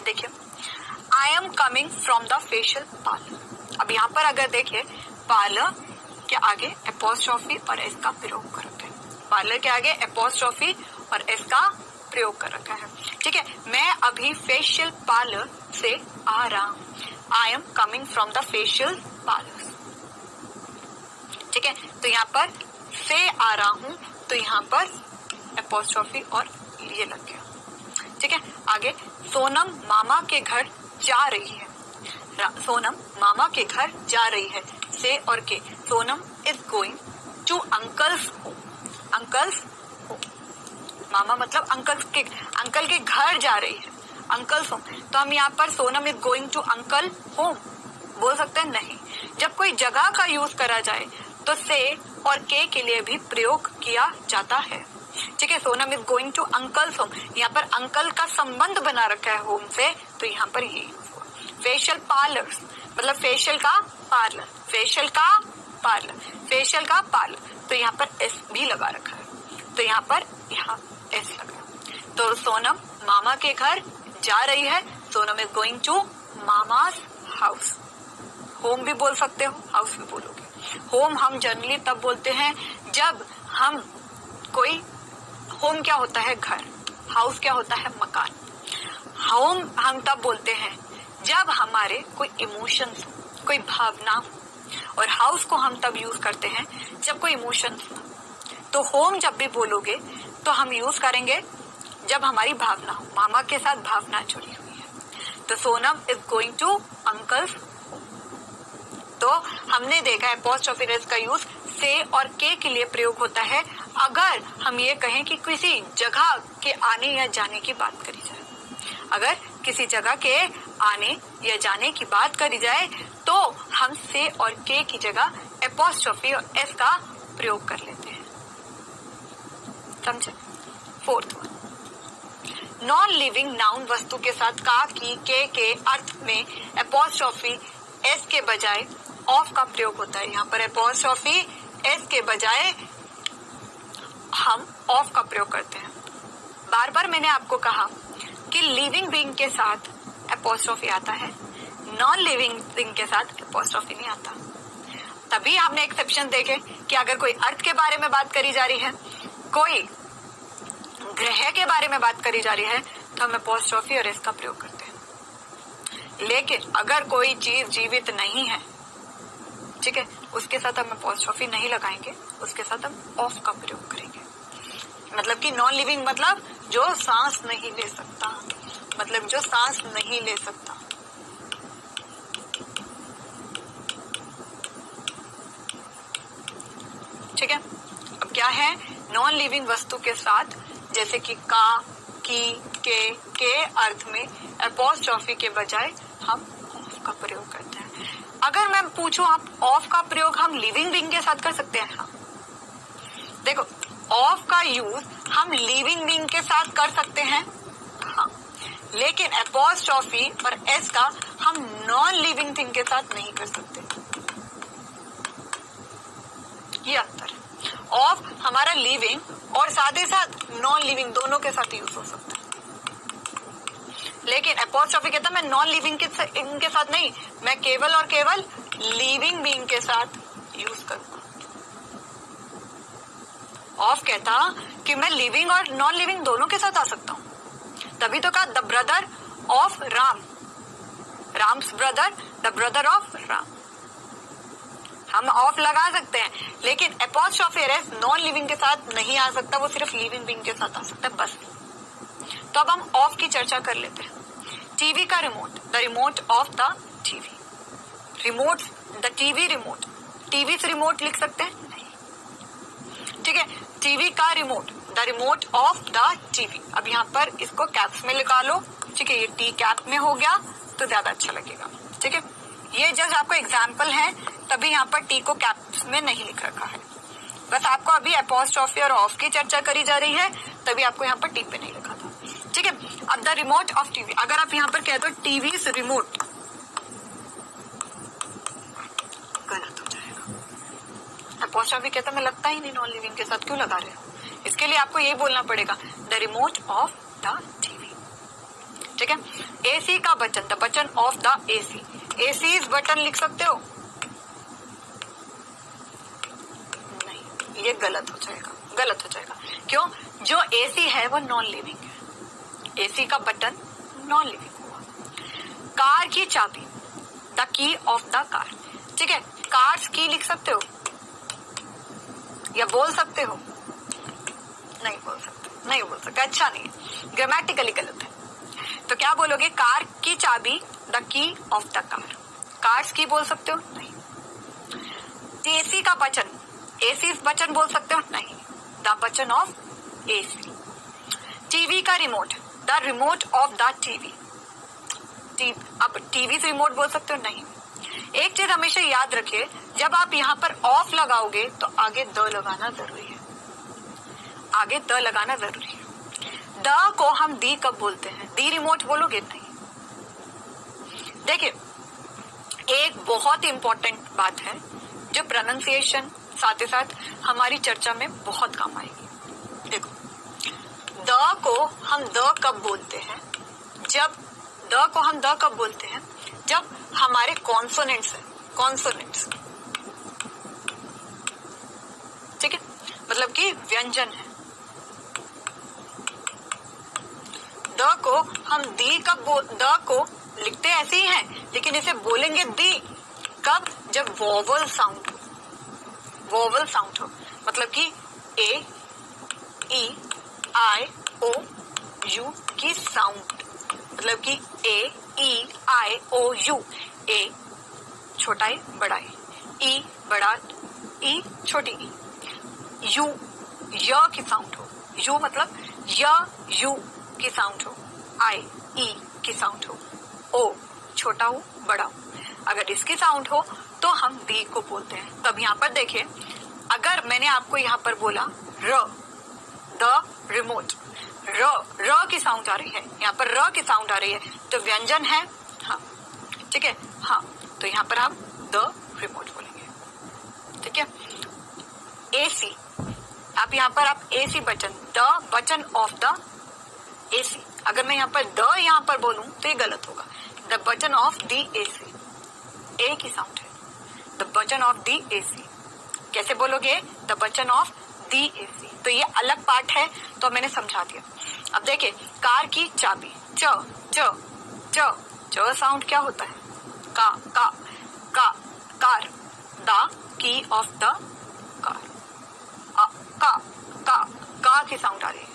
[SPEAKER 1] देखिए, I am coming from the facial parlour. अब यहाँ पर अगर देखिए, पार्लर के आगे एपोस्ट्रोफी और एस का प्रयोग कर रखा है, पार्लर के आगे एपोस्ट्रोफी और एस का प्रयोग कर रखा है, ठीक है। मैं अभी फेशियल पार्लर से आ रहा हूँ, I am coming from the facial parlour, ठीक है। तो यहाँ पर से आ रहा हूँ, तो यहाँ पर एपोस्ट्रोफी और ये लग गया, ठीक है। आगे सोनम मामा के घर जा रही है, सोनम मामा के घर जा रही है, से और के, Sonam is going to uncle's home, uncle's home, मामा मतलब अंकल के घर जा रही है, अंकल्स होम। तो हम यहाँ पर Sonam is going to uncle home बोल सकते हैं, नहीं। जब कोई जगह का यूज करा जाए तो से और के लिए भी प्रयोग किया जाता है, ठीक है। Sonam is going to uncle's home, यहाँ पर अंकल का संबंध बना रखा है होम से, तो यहाँ पर ये यूज हुआ। फेशियल पार्लर मतलब फेशियल का पार्लर, फेशियल का पार्लर, फेशियल का पार्लर, तो यहाँ पर एस भी लगा रखा है, तो यहाँ पर यहाँ एस लगा। तो सोनम मामा के घर जा रही है, Sonam is going to mama's house, home भी बोल सकते हो, हाउस भी बोलोगे। होम हम जनरली तब बोलते हैं जब हम कोई, होम क्या होता है घर, हाउस क्या होता है मकान। होम हम तब बोलते हैं जब हमारे कोई इमोशंस, कोई भावना हो, और हाउस को हम तब यूज करते हैं जब कोई इमोशंस हो। तो होम जब भी बोलोगे तो हम यूज करेंगे जब हमारी भावना हो, मामा के साथ भावना जुड़ी हुई है। तो Sonam is going to uncle's. तो हमने देखा है एपोस्ट्रोफी एस का यूज से और के लिए प्रयोग होता है अगर हम ये कहें कि किसी जगह के आने या जाने की बात करी जाए। अगर किसी जगह के आने या जाने की बात करी जाए तो हम से और के की जगह एपोस्ट्रोफी और एस का प्रयोग कर लेते हैं, समझे। Fourth one, non living noun वस्तु के साथ का, की, के अर्थ में एपोस्ट्रोफी एस के बजाय ऑफ का प्रयोग होता है। यहाँ पर एपोस्ट्रोफी एस के बजाय हम ऑफ का प्रयोग करते हैं। बार बार मैंने आपको कहा कि लिविंग बीइंग के साथ एपोस्ट्रोफी आता है, नॉन लिविंग बीइंग के साथ एपोस्ट्रोफी नहीं आता। तभी आपने एक्सेप्शन देखे कि अगर कोई अर्थ के बारे में बात करी जा रही है, कोई ग्रह के बारे में बात करी जा रही है, तो हम एपोस्ट्रोफी और एस का प्रयोग करते हैं। लेकिन अगर कोई चीज जीवित नहीं है, ठीक है, उसके साथ हम अपॉस्ट्रोफी नहीं लगाएंगे, उसके साथ हम ऑफ का प्रयोग करेंगे। मतलब कि नॉन लिविंग मतलब जो सांस नहीं ले सकता, मतलब जो सांस नहीं ले सकता। ठीक है, अब क्या है, नॉन लिविंग वस्तु के साथ जैसे कि का, की, के अर्थ में अपॉस्ट्रोफी के बजाय हम ऑफ का प्रयोग करते हैं। अगर मैं पूछूं आप ऑफ का प्रयोग हम लिविंग बीइंग के साथ कर सकते हैं? हाँ, देखो ऑफ का यूज हम लिविंग बीइंग के साथ कर सकते हैं, हाँ, लेकिन अपॉस्ट्रोफी और एस का हम नॉन लिविंग थिंग के साथ नहीं कर सकते। ये अंतर है। ऑफ हमारा लिविंग और साथ ही साथ नॉन लिविंग दोनों के साथ यूज हो सकता है, लेकिन अपॉस्ट्रोफी कहता मैं नॉन लिविंग के साथ नहीं, मैं केवल और केवल लिविंग बीइंग के साथ यूज करूंगा। ऑफ कहता कि मैं लिविंग और नॉन लिविंग दोनों के साथ आ सकता हूं, तभी तो कहा the brother of Ram, Ram's brother, the brother of Ram. हम ऑफ लगा सकते हैं, लेकिन अपॉस्ट्रोफी एस नॉन लिविंग के साथ नहीं आ सकता, वो सिर्फ लिविंग बीइंग के साथ आ सकता है बस। तो अब हम ऑफ की चर्चा कर लेते हैं। टीवी का remote, the remote of the TV, remote the TV remote, TV से रिमोट लिख सकते हैं? नहीं। ठीक है, टीवी का remote, the remote of the TV. अब यहाँ पर इसको कैप्स में लिखा लो, ठीक है, ये टी कैप में हो गया तो ज्यादा अच्छा लगेगा। ठीक है, ये जस्ट आपको एग्जाम्पल है, तभी यहाँ पर टी को कैप्स में नहीं लिख रखा है, बस आपको अभी अपॉस्ट्रोफी और ऑफ की चर्चा करी जा रही है, तभी आपको यहाँ पर टी पे नहीं लिखा था। ठीक है, अब द रिमोट ऑफ टीवी, अगर आप यहाँ पर कह दो टीवी रिमोट, गलत हो जाएगा। अपॉस्ट्रोफी कहता मैं लगता ही नहीं नॉन लिविंग के साथ, क्यों लगा रहे हो? इसके लिए आपको यही बोलना पड़ेगा the remote of the TV. ठीक है, एसी का button, the button of the AC, AC button लिख सकते हो? नहीं, ये गलत हो जाएगा, गलत हो जाएगा। क्यों? जो एसी है वो नॉन लिविंग है, एसी का बटन नॉन लिविंग हुआ। कार की चाबी, the key of the car. ठीक है, कार्स की लिख सकते हो या बोल सकते हो? नहीं बोल सकते, नहीं बोल सकते, अच्छा नहीं है, ग्रामेटिकली गलत है। तो क्या बोलोगे? कार की चाबी, the key of the car. Cars की बोल सकते हो? नहीं। एसी का बटन, एसी बटन बोल सकते हो? नहीं, the button of AC. TV का remote, the remote of the TV. अब टीवी से रिमोट बोल सकते हो? नहीं। एक चीज हमेशा याद रखिए, जब आप यहाँ पर ऑफ लगाओगे तो आगे द लगाना जरूरी है, आगे द लगाना जरूरी है। द को हम दी कब बोलते हैं? दी रिमोट बोलोगे? नहीं। देखिए, एक बहुत इंपॉर्टेंट बात है जो प्रोनाउंसिएशन साथ ही साथ हमारी चर्चा में बहुत काम आएगी। देखो, द को हम द कब बोलते हैं? जब द को हम द कब बोलते हैं? जब हमारे कॉन्सोनेंट्स हैं, कॉन्सोनेंट्स, ठीक है, मतलब कि व्यंजन है। द को हम दी कब द को लिखते ऐसे ही हैं, लेकिन इसे बोलेंगे दी कब? जब वोवल साउंड हो, वोवल साउंड हो, मतलब कि ए, ई, आई, ओ, यू की साउंड, मतलब कि ए, ई, आई, ओ, यू। ए छोटा ई बड़ा ई बड़ा ई छोटी ई। यू य की साउंड हो, यू मतलब यू की साउंड हो। आई ई की साउंड हो। ओ छोटा हो बड़ा हो। अगर इसकी साउंड हो तो हम दी को बोलते हैं। तब यहाँ पर देखिए, अगर मैंने आपको यहाँ पर बोला र, द रिमोट, र की साउंड आ रही है, यहाँ पर र की साउंड आ रही है, तो व्यंजन है, हाँ, ठीक है, हाँ, तो यहाँ पर हम द रिमोट बोलेंगे। ठीक है, एसी, आप यहाँ पर आप AC button, the button of the AC. अगर मैं यहाँ पर द यहाँ पर बोलूं तो ये गलत होगा। The button of the AC, A की साउंड है, the button of the AC. कैसे बोलोगे? The button of the AC. तो ये अलग पार्ट है, तो मैंने समझा दिया। अब देखिए, कार की चाबी, च च च च साउंड क्या होता है? का कार, दा की ऑफ द कार। का की साउंड आ रही है,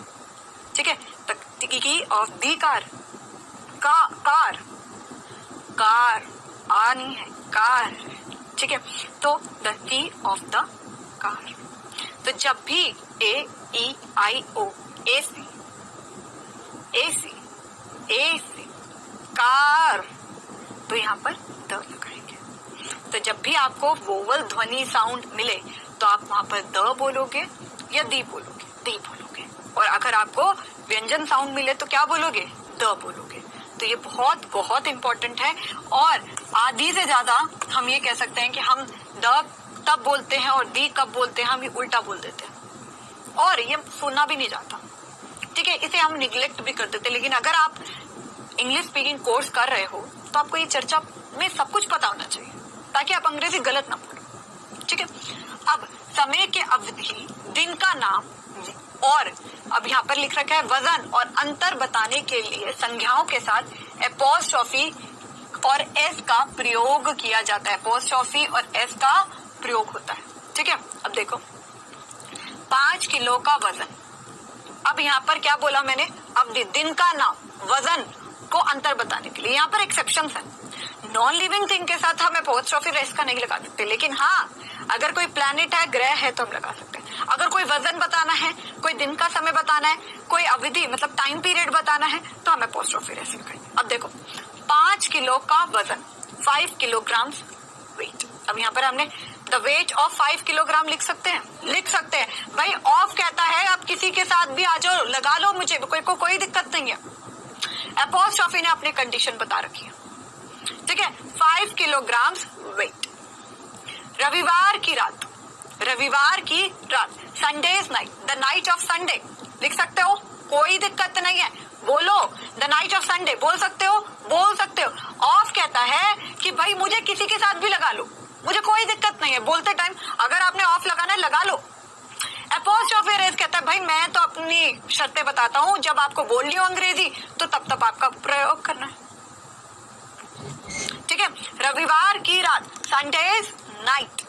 [SPEAKER 1] ठीक है। The key of the car, car आ नहीं है, कार, ठीक है। तो the key of the car. तो जब भी AEIO AC कार, तो यहाँ पर द लगाएंगे। तो जब भी आपको वोवल ध्वनि साउंड मिले तो आप वहां पर द बोलोगे या दी बोलोगे। और अगर आपको व्यंजन साउंड मिले तो क्या बोलोगे, द बोलोगे। तो ये बहुत बहुत इंपॉर्टेंट है। और आधी से ज्यादा हम ये कह सकते हैं कि हम द तब बोलते हैं और दी कब बोलते हैं, हम ये उल्टा बोल देते हैं और ये सुनना भी नहीं जाता, ठीक है। इसे हम निग्लेक्ट भी कर देते हैं। लेकिन अगर आप इंग्लिश स्पीकिंग कोर्स कर रहे हो तो आपको ये चर्चा में सब कुछ पता होना चाहिए ताकि आप अंग्रेजी गलत ना बोलो, ठीक है। अब समय के अवधि, दिन का नाम और अब यहाँ पर लिख रखा है वजन और अंतर बताने के लिए संज्ञाओं के साथ एपोस्ट्रोफी और एस का प्रयोग किया जाता है। एपोस्ट्रोफी और एस का प्रयोग होता है, ठीक है। अब देखो 5 किलो का वजन, अब यहाँ पर क्या बोला मैंने, अब दिन का नाम, वजन को अंतर बताने के लिए। यहाँ पर एक्सेप्शन है, नॉन लिविंग थिंग के साथ हम एपोस्ट्रोफी रेस का नहीं लगा सकते, लेकिन हाँ अगर कोई प्लैनेट है, ग्रह है तो हम लगा सकते हैं। अगर कोई वजन बताना है, कोई दिन का समय बताना है, कोई अवधि मतलब टाइम पीरियड बताना है तो हम एपोस्ट्रोफी रेस लगाएंगे। अब देखो 5 किलो का वजन, 5 किलोग्राम वेट। अब यहाँ पर हमने द वेट ऑफ 5 किलोग्राम लिख सकते हैं भाई। ऑफ कहता है आप किसी के साथ भी आ जाओ, लगा लो, मुझे कोई दिक्कत नहीं है। एपोस्ट्रोफी ने अपनी कंडीशन बता रखी है, ठीक है। 5 किलोग्राम वेट। रविवार की रात, Sundays night, the night of Sunday लिख सकते हो, कोई दिक्कत नहीं है, बोलो द नाइट ऑफ संडे बोल सकते हो। ऑफ कहता है कि भाई मुझे किसी के साथ भी लगा लो, मुझे कोई दिक्कत नहीं है, बोलते टाइम अगर आपने ऑफ लगाना है लगा लो। एपोस्ट्रोफी रेस कहता है भाई मैं तो अपनी शर्तें बताता हूँ, जब आपको बोलनी हो अंग्रेजी तो तब आपका प्रयोग करना है, ठीक है। रविवार की रात, संडेज नाइट।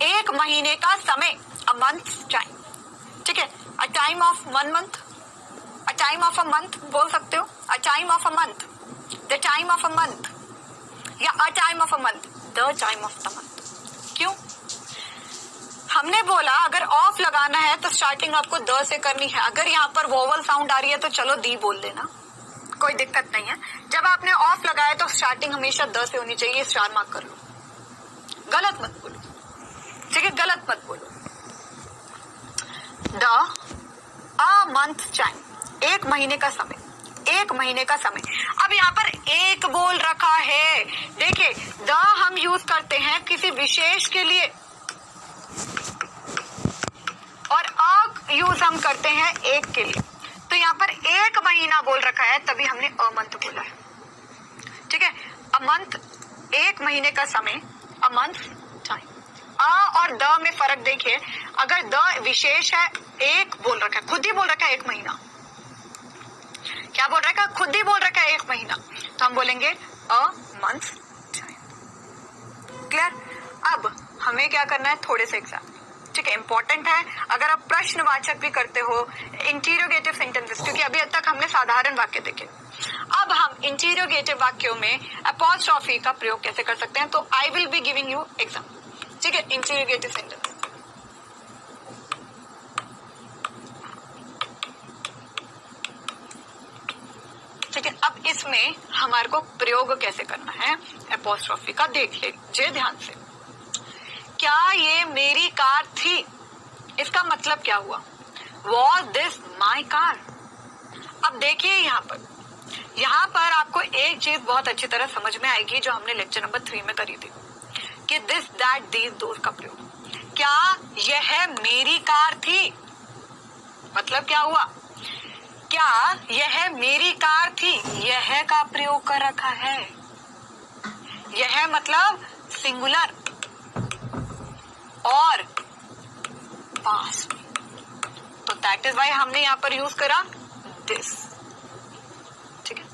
[SPEAKER 1] 1 महीने का समय, अ मंथ टाइम, ठीक है। A time of 1 month, a time of a month बोल सकते हो, a time of a month, the time of a month, या a time of a month, the time of the month. क्यों? हमने बोला अगर ऑफ लगाना है तो स्टार्टिंग आपको द से करनी है। अगर यहाँ पर वोवल साउंड आ रही है तो चलो दी बोल देना, कोई दिक्कत नहीं है। जब आपने ऑफ लगाया तो स्टार्टिंग हमेशा द से होनी चाहिए, स्टार मार्क कर लो, गलत मत बोलो, ठीक है, गलत मत बोलो। द अ मंथ टाइम, 1 महीने का समय, 1 महीने का समय। अब यहाँ पर एक बोल रखा है, देखिए द हम यूज करते हैं किसी विशेष के लिए और अ यूज हम करते हैं एक के लिए। तो यहाँ पर 1 महीना बोल रखा है तभी हमने अ मंथ बोला है, ठीक है। अ मंथ 1 महीने का समय, अ मंथ टाइम। अ और द में फर्क देखिए, अगर द विशेष है, एक बोल रखा है, खुद ही बोल रखा है 1 महीना, क्या बोल रखा है, खुद ही बोल रखा है 1 महीना, तो हम बोलेंगे अ मंथ टाइम। क्लियर? अब हमें क्या करना है, थोड़े से एग्जाम, ठीक है, इंपॉर्टेंट है। अगर आप प्रश्नवाचक भी करते हो, इंटीरोगेटिव सेंटेंसेस, क्योंकि अभी तक हमने साधारण वाक्य देखे, अब हम इंटीरोगेटिव वाक्यों में एपोस्ट्रोफी का प्रयोग कैसे कर सकते हैं, तो I will be giving you exam, ठीक है। इंटीरोगेटिव सेंटेंस, ठीक है। अब इसमें हमारे को प्रयोग कैसे करना है एपोस्ट्रोफी का, देख लीजिए ध्यान से। क्या ये मेरी कार थी, इसका मतलब क्या हुआ, वॉज दिस माई कार। अब देखिए यहाँ पर आपको एक चीज बहुत अच्छी तरह समझ में आएगी जो हमने लेक्चर नंबर 3 में करी थी, कि दिस दैट दीज दोज का प्रयोग। क्या यह मेरी कार थी, मतलब क्या हुआ, क्या यह मेरी कार थी, यह का प्रयोग कर रखा है। यह मतलब सिंगुलर और पास्ट, तो दैट इज वाई हमने यहाँ पर यूज करा दिस, ठीक है।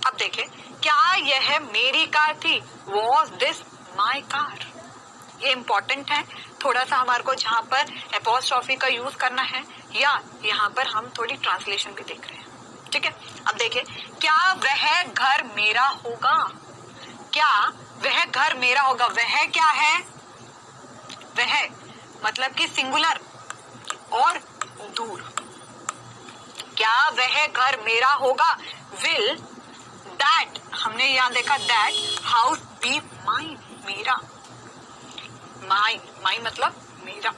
[SPEAKER 1] अब देखिए, क्या यह मेरी कार थी, वॉज दिस माई कार, ये इम्पोर्टेंट है थोड़ा सा हमारे को, जहाँ पर एपोस्ट्रोफी का यूज करना है या यहाँ पर हम थोड़ी ट्रांसलेशन भी देख रहे हैं। ठीक है, अब देखिए, क्या वह घर मेरा होगा, क्या वह घर मेरा होगा। वह क्या है, वह मतलब कि सिंगुलर और दूर। क्या वह घर मेरा होगा, विल दैट, हमने यहां देखा दैट हाउस बी माइन, मेरा, माइन, माइन मतलब मेरा।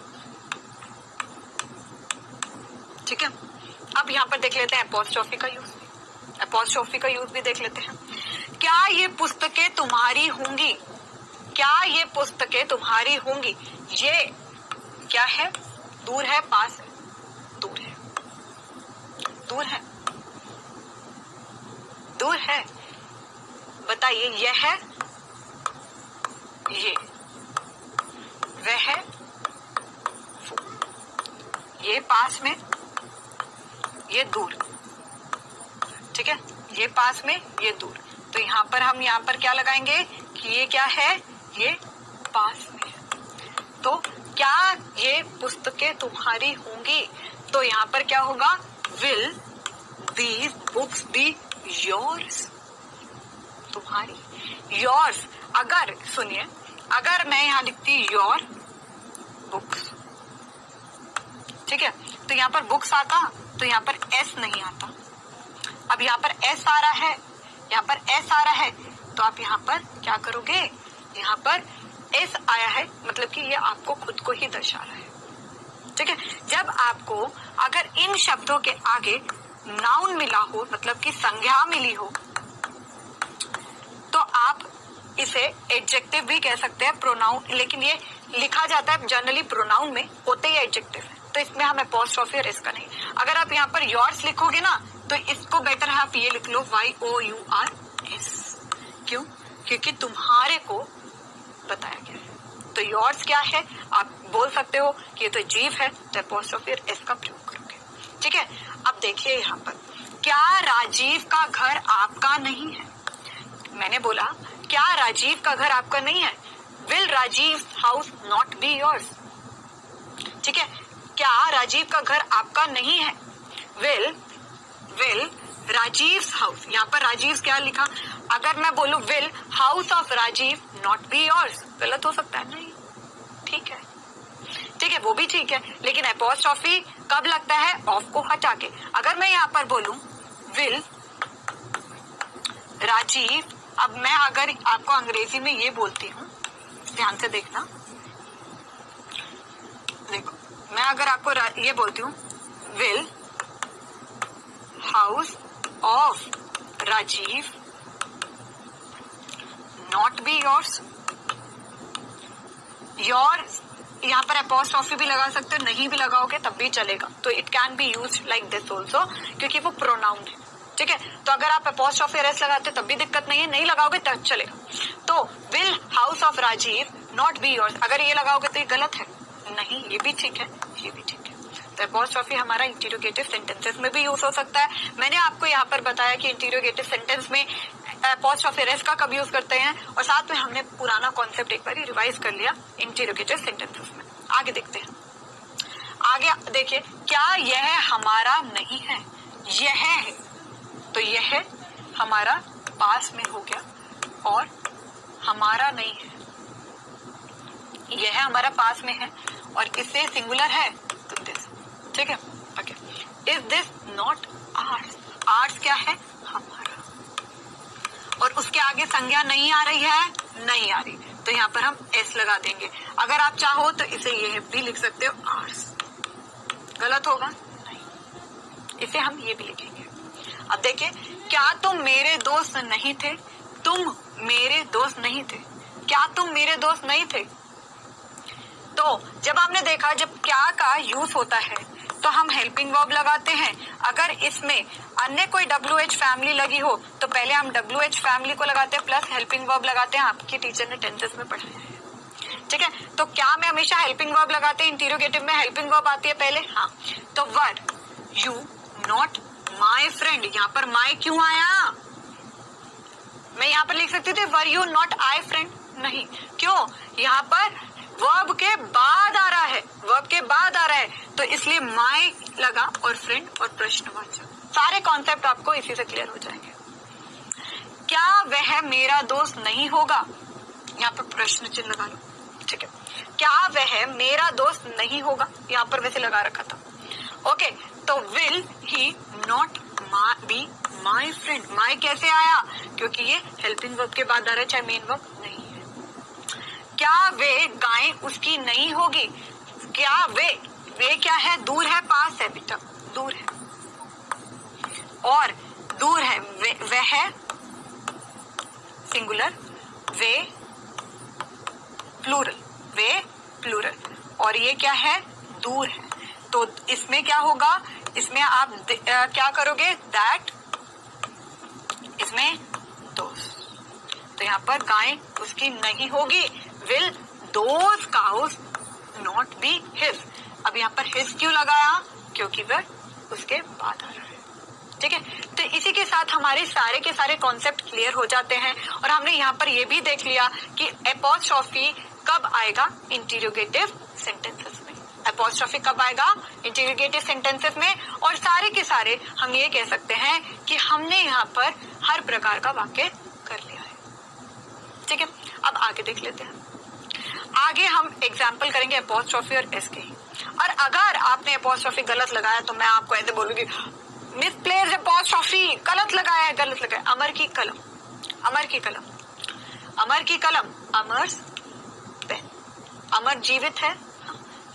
[SPEAKER 1] ठीक है, अब यहां पर देख लेते हैं एपोस्ट्रोफी का यूज, एपोस्ट्रोफी का यूज भी देख लेते हैं। क्या ये पुस्तकें तुम्हारी होंगी, क्या ये पुस्तकें तुम्हारी होंगी। ये क्या है, दूर है, पास है, दूर है, दूर है, दूर है, बताइए। यह है, ये, वह है, ये पास में, ये दूर। ठीक है, ये पास में, ये दूर। तो यहाँ पर हम यहाँ पर क्या लगाएंगे कि ये क्या है, ये पास में है। तो क्या ये पुस्तकें तुम्हारी होंगी, तो यहाँ पर क्या होगा, will these books be yours, तुम्हारी, योर्स। अगर सुनिए, अगर मैं यहाँ लिखती योर बुक्स, ठीक है, तो यहाँ पर बुक्स आता, तो यहाँ पर एस नहीं आता। अब यहाँ पर एस आ रहा है, यहाँ पर एस आ रहा है, तो आप यहाँ पर क्या करोगे, यहाँ पर एस आया है, मतलब कि ये आपको खुद को ही दर्शा रहा है। ठीक है, जब आपको अगर इन शब्दों के आगे नाउन मिला हो, मतलब कि संज्ञा मिली हो, तो आप इसे एडजेक्टिव भी कह सकते हैं, प्रोनाउन, लेकिन ये लिखा जाता है जनरली प्रोनाउन में, होते ही एडजेक्टिव है, तो इसमें हम एपोस्ट्रोफी और इसका नहीं। अगर आप यहाँ पर योर्स लिखोगे ना, तो इसको बेटर है आप ये लिख लो YOURS, क्यों, क्योंकि तुम्हारे को बताया गया है। तो योर्स क्या है, आप बोल सकते हो कि ये तो जीव है, तो एपोस्ट्रोफी और एस का प्रयोग करोगे। ठीक है, अब देखिए यहाँ पर, क्या राजीव का घर आपका नहीं है। मैंने बोला क्या राजीव का घर आपका नहीं है, will Rajiv house not be yours. ठीक है, क्या राजीव का घर आपका नहीं है, विल राजीव हाउस, यहाँ पर राजीव क्या लिखा, अगर मैं बोलूं will house of Rajiv not be yours, गलत हो सकता है, नहीं, ठीक है, ठीक है, वो भी ठीक है, लेकिन एपोस्ट्रोफी कब लगता है, ऑफ को हटा के। अगर मैं यहाँ पर बोलूं विल राजीव, अब मैं अगर आपको अंग्रेजी में ये बोलती हूँ, ध्यान से देखना, देखो, मैं अगर आपको ये बोलती हूँ will house of Rajiv not be yours, yours यहाँ पर एपोस्ट्रोफी भी लगा सकते हो, नहीं भी लगाओगे तब भी चलेगा, तो it can be used like this also, क्योंकि वो प्रोनाउन है। ठीक है, तो अगर आप एपोस्ट्रोफी रेस लगाते तब भी दिक्कत नहीं है, नहीं लगाओगे तब चलेगा। तो will house of Rajiv not be yours, अगर ये लगाओगे तो ये गलत है, नहीं, ये भी ठीक है, ये भी ठीक है। तो एपोस्ट्रोफी हमारा इंटरोगेटिव सेंटेंसेस में भी यूज हो सकता है। मैंने आपको यहाँ पर बताया कि इंटरोगेटिव सेंटेंस में एपोस्ट्रोफी रेस का कब यूज करते हैं, और साथ में हमने पुराना कॉन्सेप्ट एक बार रिवाइज कर लिया इंटरोगेटिव सेंटेंसेस में। आगे देखते हैं, आगे देखिए, क्या यह हमारा नहीं है, यह है, तो यह हमारा पास में हो गया और हमारा नहीं है, यह हमारा पास में है और इससे सिंगुलर है, तो दिस। ठीक है, okay, is this not ours, ours क्या है, हमारा, और उसके आगे संज्ञा नहीं आ रही है, नहीं आ रही, तो यहाँ पर हम एस लगा देंगे। अगर आप चाहो तो इसे ये भी लिख सकते हो आर्स, गलत होगा, नहीं, इसे हम ये भी लिखेंगे। अब देखिए, क्या तुम मेरे दोस्त नहीं थे, तुम मेरे दोस्त नहीं थे, क्या तुम मेरे दोस्त नहीं थे। तो जब आपने देखा, जब क्या का यूज होता है तो हम हेल्पिंग वर्ब लगाते हैं। अगर इसमें अन्य कोई WH फैमिली लगी हो तो पहले हम WH फैमिली को लगाते हैं प्लस हेल्पिंग वर्ब लगाते हैं, आपकी टीचर ने टेंसेस में पढ़ाया है। ठीक है, तो क्या में हमेशा हेल्पिंग वर्ब लगाते हैं, इंटरोगेटिव में हेल्पिंग वर्ब आती है पहले, हाँ, तो were you not my friend, यहाँ पर माई क्यों आया, मैं यहाँ पर लिख सकती थी were you not I friend, नहीं, क्यों, यहाँ पर वर्ब के बाद आ रहा है, वर्ब के बाद आ रहा है, तो इसलिए माई लगा और फ्रेंड और प्रश्नवाचक। सारे कॉन्सेप्ट आपको इसी से क्लियर हो जाएंगे। क्या वह मेरा दोस्त नहीं होगा, यहाँ पर प्रश्न चिन्ह लगा लो, ठीक है। क्या वह मेरा दोस्त नहीं होगा, यहाँ पर वैसे लगा रखा था, ओके। तो will he not be my friend, my कैसे आया, क्योंकि ये हेल्पिंग वर्ब के बाद आ रहा है, चाहे मेन वर्ब नहीं है। क्या वे गाय उसकी नहीं होगी, क्या वे क्या है, दूर है, पास है बेटा, दूर है, और दूर है, वह सिंगुलर, वे प्लूरल, वे प्लूरल, और ये क्या है, दूर है। तो इसमें क्या होगा, इसमें आप क्या करोगे, दैट, इसमें दोस्त, तो यहाँ पर गाय उसकी नहीं होगी, will those cows not be his. अब यहाँ पर हिज क्यों लगाया, क्योंकि वह उसके बाद आ रहा है, ठीक है। तो इसी के साथ हमारे सारे के सारे कॉन्सेप्ट क्लियर हो जाते हैं, और हमने यहाँ पर ये भी देख लिया कि एपोस्ट्रोफी कब आएगा, इंटरोगेटिव सेंटेंसेस में, एपोस्ट्रोफी कब आएगा, इंटरोगेटिव सेंटेंसेस में, और सारे के सारे हम ये कह सकते हैं कि हमने यहाँ पर हर प्रकार का वाक्य कर लिया है, ठीक है। अब आगे देख लेते हैं, आगे हम एग्जाम्पल करेंगे एपोस्ट्रोफी और एस के ही। और अगर आपने एपोस्ट्रोफी गलत लगाया तो मैं आपको ऐसे बोलूंगी, मिसप्लेस्ड एपोस्ट्रोफी, गलत लगाया है, गलत लगाया। अमर की कलम, अमर की कलम, अमर की कलम, अमर्स पेन, अमर जीवित है,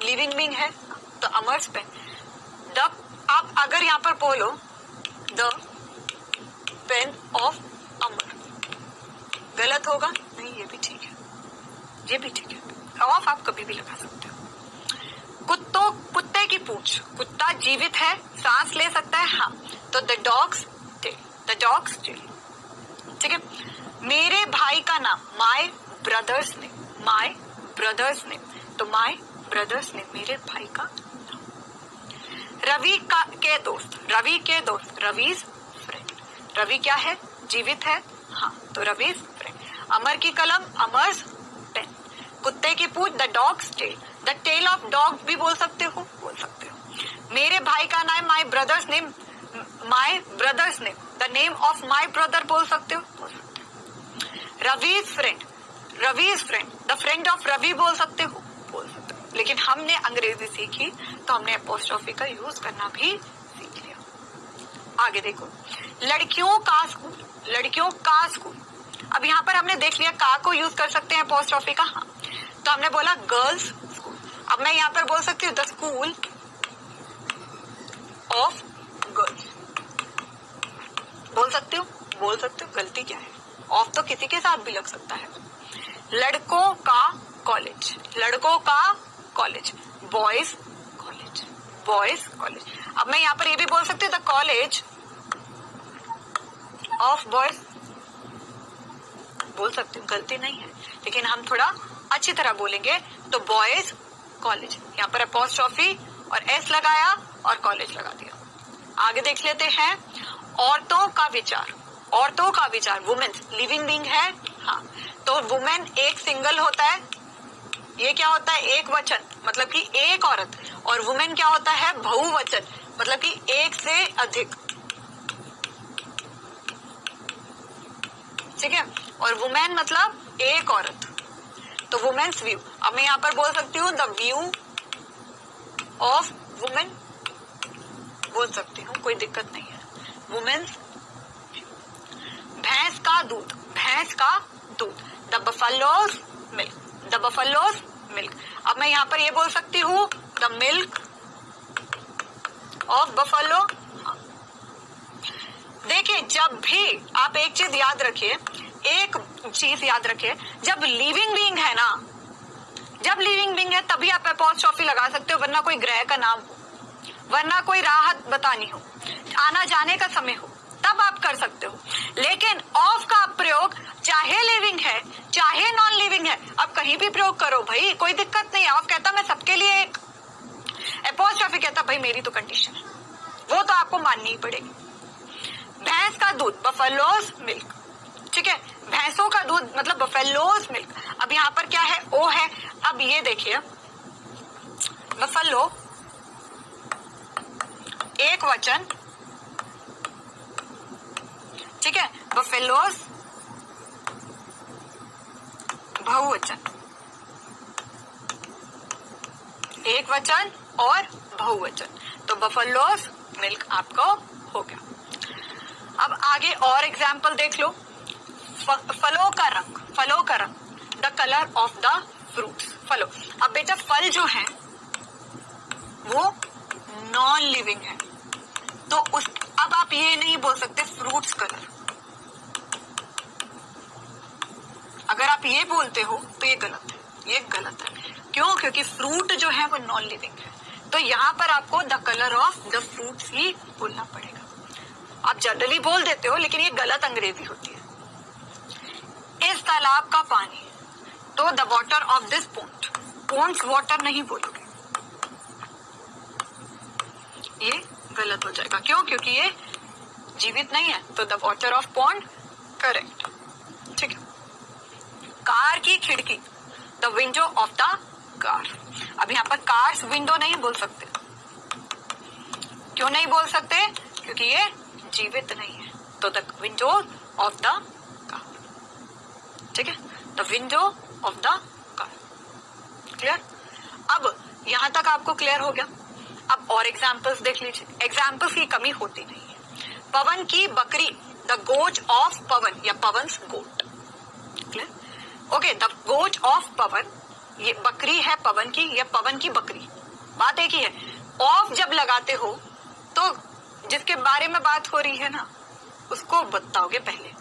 [SPEAKER 1] लिविंग बीइंग है, तो अमर्स पेन। द, आप अगर यहाँ पर बोलो द पेन ऑफ अमर, गलत होगा, नहीं, ये भी ठीक है, ये भी ठीक है, ऑफ आप कभी भी लगा सकते हो। कुत्ते की पूंछ, कुत्ता जीवित है, सांस ले सकता है, हाँ, तो the dog's tail, the dog's tail, ठीक है। मेरे भाई का नाम, my brother's name, my brother's name, तो माय ब्रदर्स नेम, मेरे भाई का नाम। रवि के दोस्त, रवि के दोस्त, रवीज फ्रेंड, रवि क्या है, जीवित है, हाँ, तो रवीज फ्रेंड। अमर की कलम, अमर्स पेन। कुत्ते की पूंछ, the dog's tail, the tail of dog भी बोल सकते हो, बोल सकते हो। मेरे भाई का नाम, my brother's name, my brother's name, the name of my brother बोल सकते हो, बोल सकते हो। Ravi's friend, Ravi's friend, the friend of Ravi बोल सकते हो, बोल सकते हो। लेकिन हमने अंग्रेजी सीखी तो हमने एपोस्ट्रोफी का यूज करना भी सीख लिया। आगे देखो, लड़कियों का स्कूल, लड़कियों का स्कूल। अब यहाँ पर हमने देख लिया का को यूज कर सकते हैं एपोस्ट्रोफी का, हाँ, तो हमने बोला गर्ल्स स्कूल। अब मैं यहाँ पर बोल सकती हूँ द स्कूल ऑफ गर्ल्स, बोल सकती हूँ, बोल सकते हो, गलती क्या है, ऑफ तो किसी के साथ भी लग सकता है। लड़कों का कॉलेज, लड़कों का college, boys college, boys college. अब मैं यहाँ पर ये भी बोल सकती हूँ द कॉलेज ऑफ बॉयज, बोल सकती हूँ, गलती नहीं है, लेकिन हम थोड़ा अच्छी तरह बोलेंगे तो बॉयज कॉलेज। यहाँ पर एपोस्ट्रोफी और एस लगाया और कॉलेज लगा दिया। आगे देख लेते हैं, औरतों का विचार, औरतों का विचार, वुमेन्स, लिविंग बीइंग है, हाँ, तो वुमेन एक सिंगल होता है, ये क्या होता है, एक वचन, मतलब कि एक औरत, और वुमेन क्या होता है, बहुवचन, मतलब कि एक से अधिक, ठीक है। और वुमेन मतलब एक औरत, तो वुमेन्स व्यू। अब मैं यहाँ पर बोल सकती हूँ द व्यू ऑफ वुमेन, बोल सकती हूँ, कोई दिक्कत नहीं है, वुमेन्स। भैंस का दूध, भैंस का दूध, the buffaloes milk, the buffaloes milk. अब मैं यहाँ पर ये बोल सकती हूँ द मिल्क ऑफ बफलो। देखिए, जब भी आप एक चीज याद रखिए, एक चीज याद रखिए, जब लिविंग बीइंग है ना, जब लिविंग बीइंग है तभी आप एपोस्ट्रोफी लगा सकते हो, वरना कोई ग्रह का नाम हो, वरना कोई राहत बतानी हो, आना जाने का समय हो, तब आप कर सकते हो। लेकिन ऑफ का प्रयोग चाहे लिविंग है चाहे नॉन लिविंग है, आप कहीं भी प्रयोग करो भाई, कोई दिक्कत नहीं है। ऑफ कहता मैं सबके लिए एक, एपोस्ट्रोफी कहता भाई मेरी तो कंडीशन है, वो तो आपको माननी ही पड़ेगी। भैंस का दूध, बफलोज मिल्क, ठीक है, भैंसों का दूध मतलब बफेलोज मिल्क। अब यहाँ पर क्या है, ओ है। अब ये देखिए, बफेलो एक वचन, ठीक है, बफेलोज बहुवचन, एक वचन और बहुवचन, तो बफेलोज मिल्क आपको हो गया। अब आगे और एग्जाम्पल देख लो। फलों का रंग, फलों का रंग, the colour of the fruits, फलों। अब बेटा फल जो है वो नॉन लिविंग है, तो उस अब आप ये नहीं बोल सकते फ्रूट्स कलर। अगर आप ये बोलते हो तो ये गलत है, ये गलत है। क्यों? क्योंकि फ्रूट जो है वो नॉन लिविंग है, तो यहाँ पर आपको the colour of the fruits ही बोलना पड़ेगा। आप जनरली बोल देते हो, लेकिन ये गलत अंग्रेजी होती है। इस तालाब का पानी, तो the water of this pond, Pond's water नहीं बोलोगे, ये गलत हो जाएगा। क्यों? क्योंकि ये जीवित नहीं है, तो the water of pond correct, ठीक है। कार की खिड़की, the window of the car. अब यहाँ पर कार्स विंडो नहीं बोल सकते। क्यों नहीं बोल सकते? क्योंकि ये जीवित नहीं है, तो the window of the car, ठीक है, the window of the car. Clear? अब यहां तक आपको क्लियर हो गया। अब और एग्जाम्पल्स देख लीजिए। एग्जाम्पल्स की कमी होती नहीं है। पवन की बकरी, द गोट ऑफ पवन या Pawan's goat. Clear? Okay, the goat of Pawan, ये बकरी है पवन की या पवन की बकरी, बात एक ही है। ऑफ जब लगाते हो तो जिसके बारे में बात हो रही है ना उसको बताओगे पहले।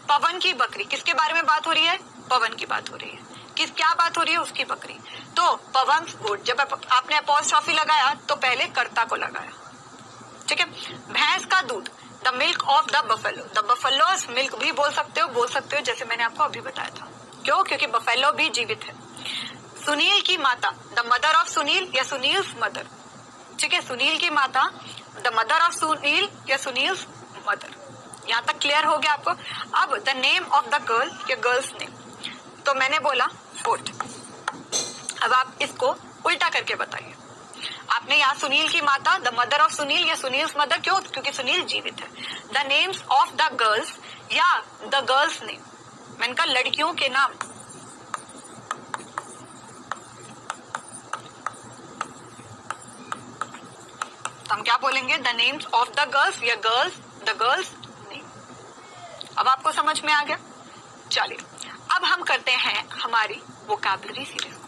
[SPEAKER 1] पवन की बकरी, किसके बारे में बात हो रही है? पवन की बात हो रही है। क्या बात हो रही है? उसकी बकरी। तो पवन गुड, जब आपने अपॉस्ट्रोफी लगाया तो पहले कर्ता को लगाया, ठीक है। भैंस का दूध, the milk of the buffalo, the buffaloes milk भी बोल सकते हो जैसे मैंने आपको अभी बताया था। क्यों? क्योंकि बफेलो भी जीवित है। सुनील की माता, द मदर ऑफ सुनील या सुनील्स मदर, ठीक है, सुनील की माता, द मदर ऑफ सुनील या सुनील्स मदर। यहाँ तक क्लियर हो गया आपको। अब the name of the girl या गर्ल्स नेम, तो मैंने बोला गोट। अब आप इसको उल्टा करके बताइए। आपने यहाँ सुनील की माता, द मदर ऑफ सुनील या सुनील्स मदर, क्यों? क्योंकि सुनील जीवित है। The names of the girls या द गर्ल्स नेम, मैंने कहा लड़कियों के नाम, तो हम क्या बोलेंगे? The names of the girls या गर्ल्स, द गर्ल्स नेम। अब आपको समझ में आ गया? चलिए अब हम करते हैं हमारी वोकैबुलरी सीरीज।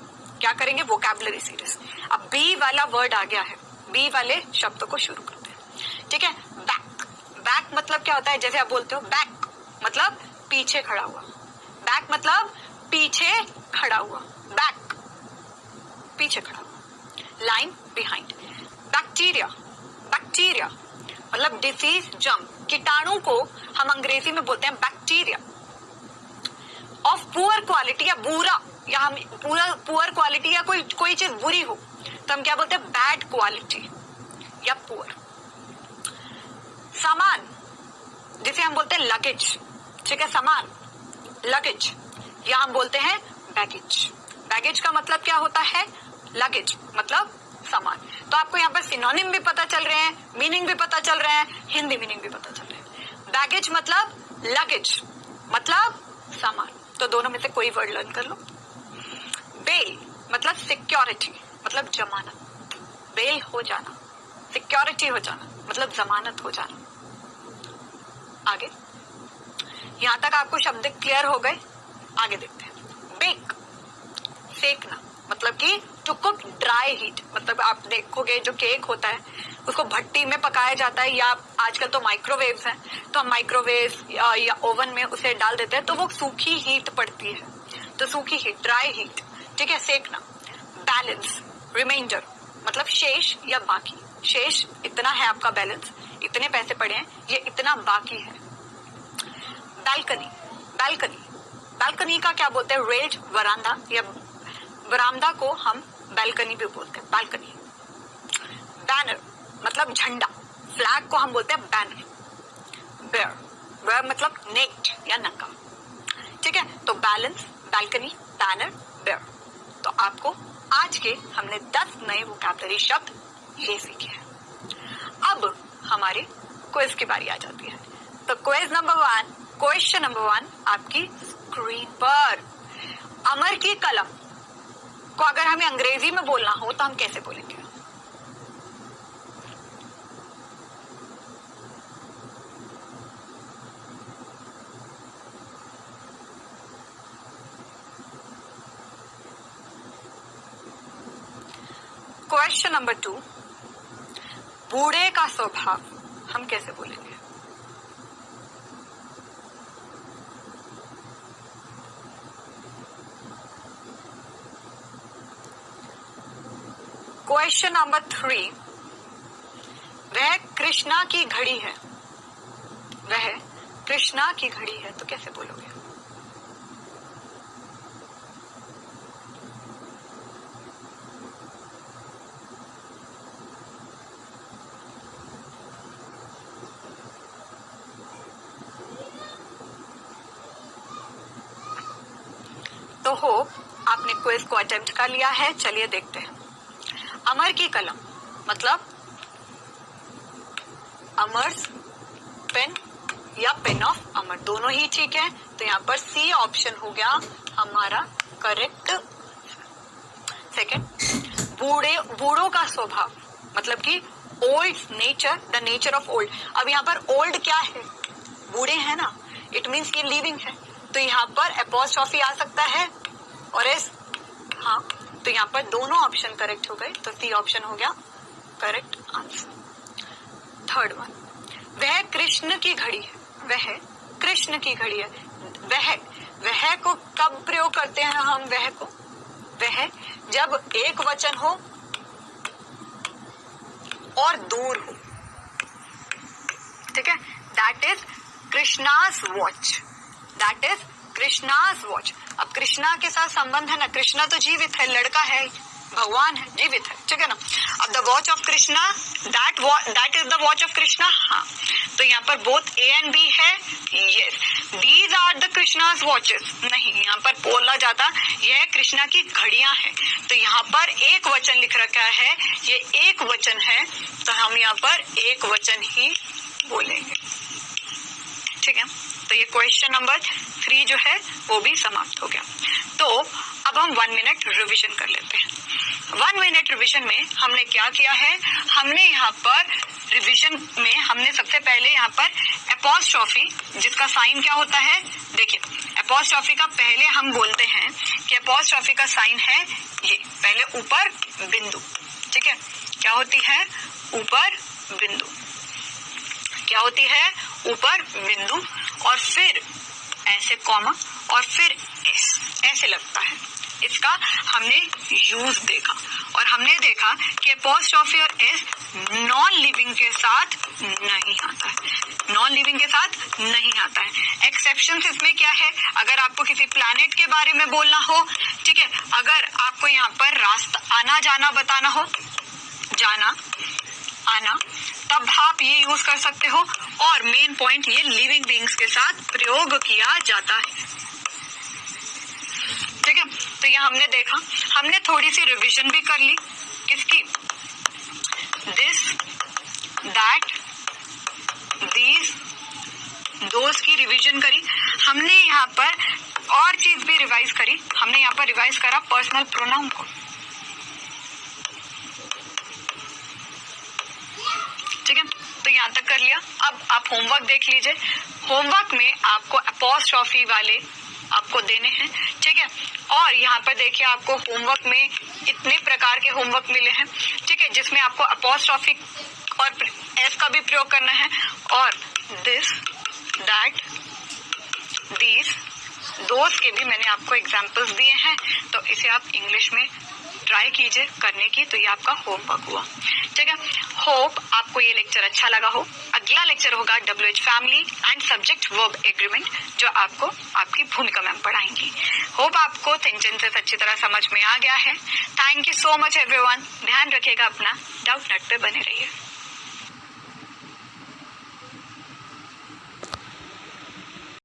[SPEAKER 1] क्या करेंगे? Vocabulary series. अब बी वाला वर्ड आ गया है, बी वाले शब्दों को शुरू करते हैं, ठीक है। बैक, बैक मतलब क्या होता है? जैसे आप बोलते हो बैक मतलब पीछे खड़ा हुआ, बैक मतलब पीछे खड़ा हुआ, बैक पीछे खड़ा हुआ। लाइन बिहाइंड, बैक्टीरिया, बैक्टीरिया मतलब डिसीज, जर्म, कीटाणु को हम अंग्रेजी में बोलते हैं बैक्टीरिया। ऑफ पुअर क्वालिटी या बुरा, या हम पुअर क्वालिटी या कोई चीज बुरी हो तो हम क्या बोलते हैं? बैड क्वालिटी या पुअर। सामान, जिसे हम बोलते हैं लगेज, ठीक है, सामान लगेज, या हम बोलते हैं बैगेज। बैगेज का मतलब क्या होता है? लगेज मतलब सामान। तो आपको यहाँ पर सिनोनिम भी पता चल रहे हैं, मीनिंग भी पता चल रहे हैं, हिंदी मीनिंग भी पता चल रहे हैं। बैगेज मतलब लगेज मतलब सामान, तो दोनों में से कोई वर्ड लर्न कर लो। बेल मतलब सिक्योरिटी मतलब जमानत, बेल हो जाना, सिक्योरिटी हो जाना मतलब जमानत हो जाना। आगे यहां तक आपको शब्द क्लियर हो गए? आगे देखते हैं। बेक, सेकना मतलब कि टू कुक ड्राई हीट, मतलब आप देखोगे जो केक होता है उसको भट्टी में पकाया जाता है, या आजकल तो माइक्रोवेव्स हैं, तो हम माइक्रोवेव या ओवन में उसे डाल देते हैं तो वो सूखी हीट पड़ती है, तो सूखी हीट, ड्राई हीट, ठीक है, सेकना। बैलेंस, रिमाइंडर मतलब शेष या बाकी, शेष इतना है आपका बैलेंस, इतने पैसे पड़े हैं, ये इतना बाकी है। बालकनी, बालकनी, बालकनी का क्या बोलते हैं? रेल्ड वरांदा, या बरामदा को हम बालकनी भी बोलते हैं, बालकनी। बैनर मतलब झंडा, फ्लैग को हम बोलते हैं बैनर। बेयर वेयर मतलब नेक्ड या नंगा, ठीक है। तो बैलेंस, बैल्कनी, बैनर, बेयर। तो आपको आज के हमने 10 नए वोकैबुलरी शब्द ये सीखे हैं। अब हमारे क्विज की बारी आ जाती है। तो क्वेश्चन नंबर 1 आपकी स्क्रीन पर। अमर की कलम को अगर हमें अंग्रेजी में बोलना हो तो हम कैसे बोलेंगे? क्वेश्चन नंबर 2, बूढ़े का स्वभाव हम कैसे बोलेंगे? क्वेश्चन नंबर 3, वह कृष्णा की घड़ी है, वह कृष्णा की घड़ी है, तो कैसे बोलोगे? तो होप आपने क्विज को अटेम्प्ट कर लिया है। चलिए देखते हैं। अमर की कलम मतलब अमर्स पेन या पेन ऑफ अमर, दोनों ही ठीक है। तो यहाँ पर सी ऑप्शन हो गया हमारा करेक्ट। सेकंड, बूढ़ों का स्वभाव मतलब कि old nature, the nature of old. अब यहाँ पर ओल्ड क्या है? बूढ़े है ना, इट मीन्स ये लिविंग है। तो यहाँ पर एपोस्ट्रोफी आ सकता है और एस, हाँ, तो यहाँ पर दोनों ऑप्शन करेक्ट हो गए। तो सी ऑप्शन हो गया करेक्ट आंसर। थर्ड वन, वह कृष्ण की घड़ी है, वह कृष्ण की घड़ी है। वह को कब प्रयोग करते हैं हम? वह को, वह जब एक वचन हो और दूर हो, ठीक है। That is Krishna's watch, that is Krishna's watch. अब कृष्णा के साथ संबंध है ना, कृष्णा तो जीवित है, लड़का है, भगवान है, जीवित है, ठीक है ना। अब the watch of Krishna, that is the watch of Krishna, हाँ। तो यहाँ पर बोथ ए एंड बी है, yes. These are the Krishna's watches, नहीं, यहाँ पर बोला जाता यह कृष्णा की घड़ियां हैं। तो यहाँ पर एक वचन लिख रखा है, ये एक वचन है, तो हम यहाँ पर एक वचन ही बोलेंगे, ठीक है। तो ये क्वेश्चन नंबर 3 जो है वो भी समाप्त हो गया। तो अब हम 1 मिनट रिवीजन कर लेते हैं। 1 मिनट रिवीजन में हमने क्या किया है? हमने यहाँ पर रिवीजन में हमने सबसे पहले यहाँ पर एपोस्ट्रोफी, जिसका साइन क्या होता है, देखिए एपोस्ट्रोफी का पहले हम बोलते हैं कि एपोस्ट्रोफी का साइन है ये, पहले ऊपर बिंदु, ठीक है। क्या होती है? ऊपर बिंदु, क्या होती है? ऊपर बिंदु, और फिर ऐसे कॉमा, और फिर एस, ऐसे लगता है। इसका हमने यूज देखा और हमने देखा कि एपोस्ट्रोफी और एस नॉन लिविंग के साथ नहीं आता है, नॉन लिविंग के साथ नहीं आता है। एक्सेप्शन इसमें क्या है? अगर आपको किसी प्लैनेट के बारे में बोलना हो, ठीक है, अगर आपको यहाँ पर रास्ता आना जाना बताना हो, जाना आना, तब आप ये यूज कर सकते हो। और मेन पॉइंट, ये लिविंग बीइंग्स के साथ प्रयोग किया जाता है, ठीक है। तो ये हमने देखा, हमने थोड़ी सी रिवीजन भी कर ली, किसकी? दिस, दैट, दीज, दोज की रिवीजन करी हमने। यहाँ पर और चीज भी रिवाइज करी हमने, यहाँ पर रिवाइज करा पर्सनल प्रोनाउन को, ठीक है। तो यहाँ तक कर लिया। अब आप होमवर्क देख लीजिए। होमवर्क में आपको एपोस्ट्रोफी वाले आपको देने हैं, ठीक है। और यहाँ पर देखिए आपको होमवर्क में इतने प्रकार के होमवर्क मिले हैं, ठीक है, जिसमें आपको एपोस्ट्रोफी और एस का भी प्रयोग करना है, और दिस, दैट, दीज, दोस्त के भी मैंने आपको एग्जाम्पल्स दिए हैं। तो इसे आप इंग्लिश में ट्राई कीजिए करने की। तो ये आपका होमवर्क हुआ, ठीक है। होप आपको ये लेक्चर अच्छा लगा हो। अगला लेक्चर होगा WH family and subject verb agreement, जो आपको आपकी भूमिका मैम पढ़ाएंगी। होप आपको सेंटेंसेस अच्छी तरह समझ में आ गया है। Thank you so much everyone. ध्यान रखिएगा अपना, डाउट नट पे बने रहिए।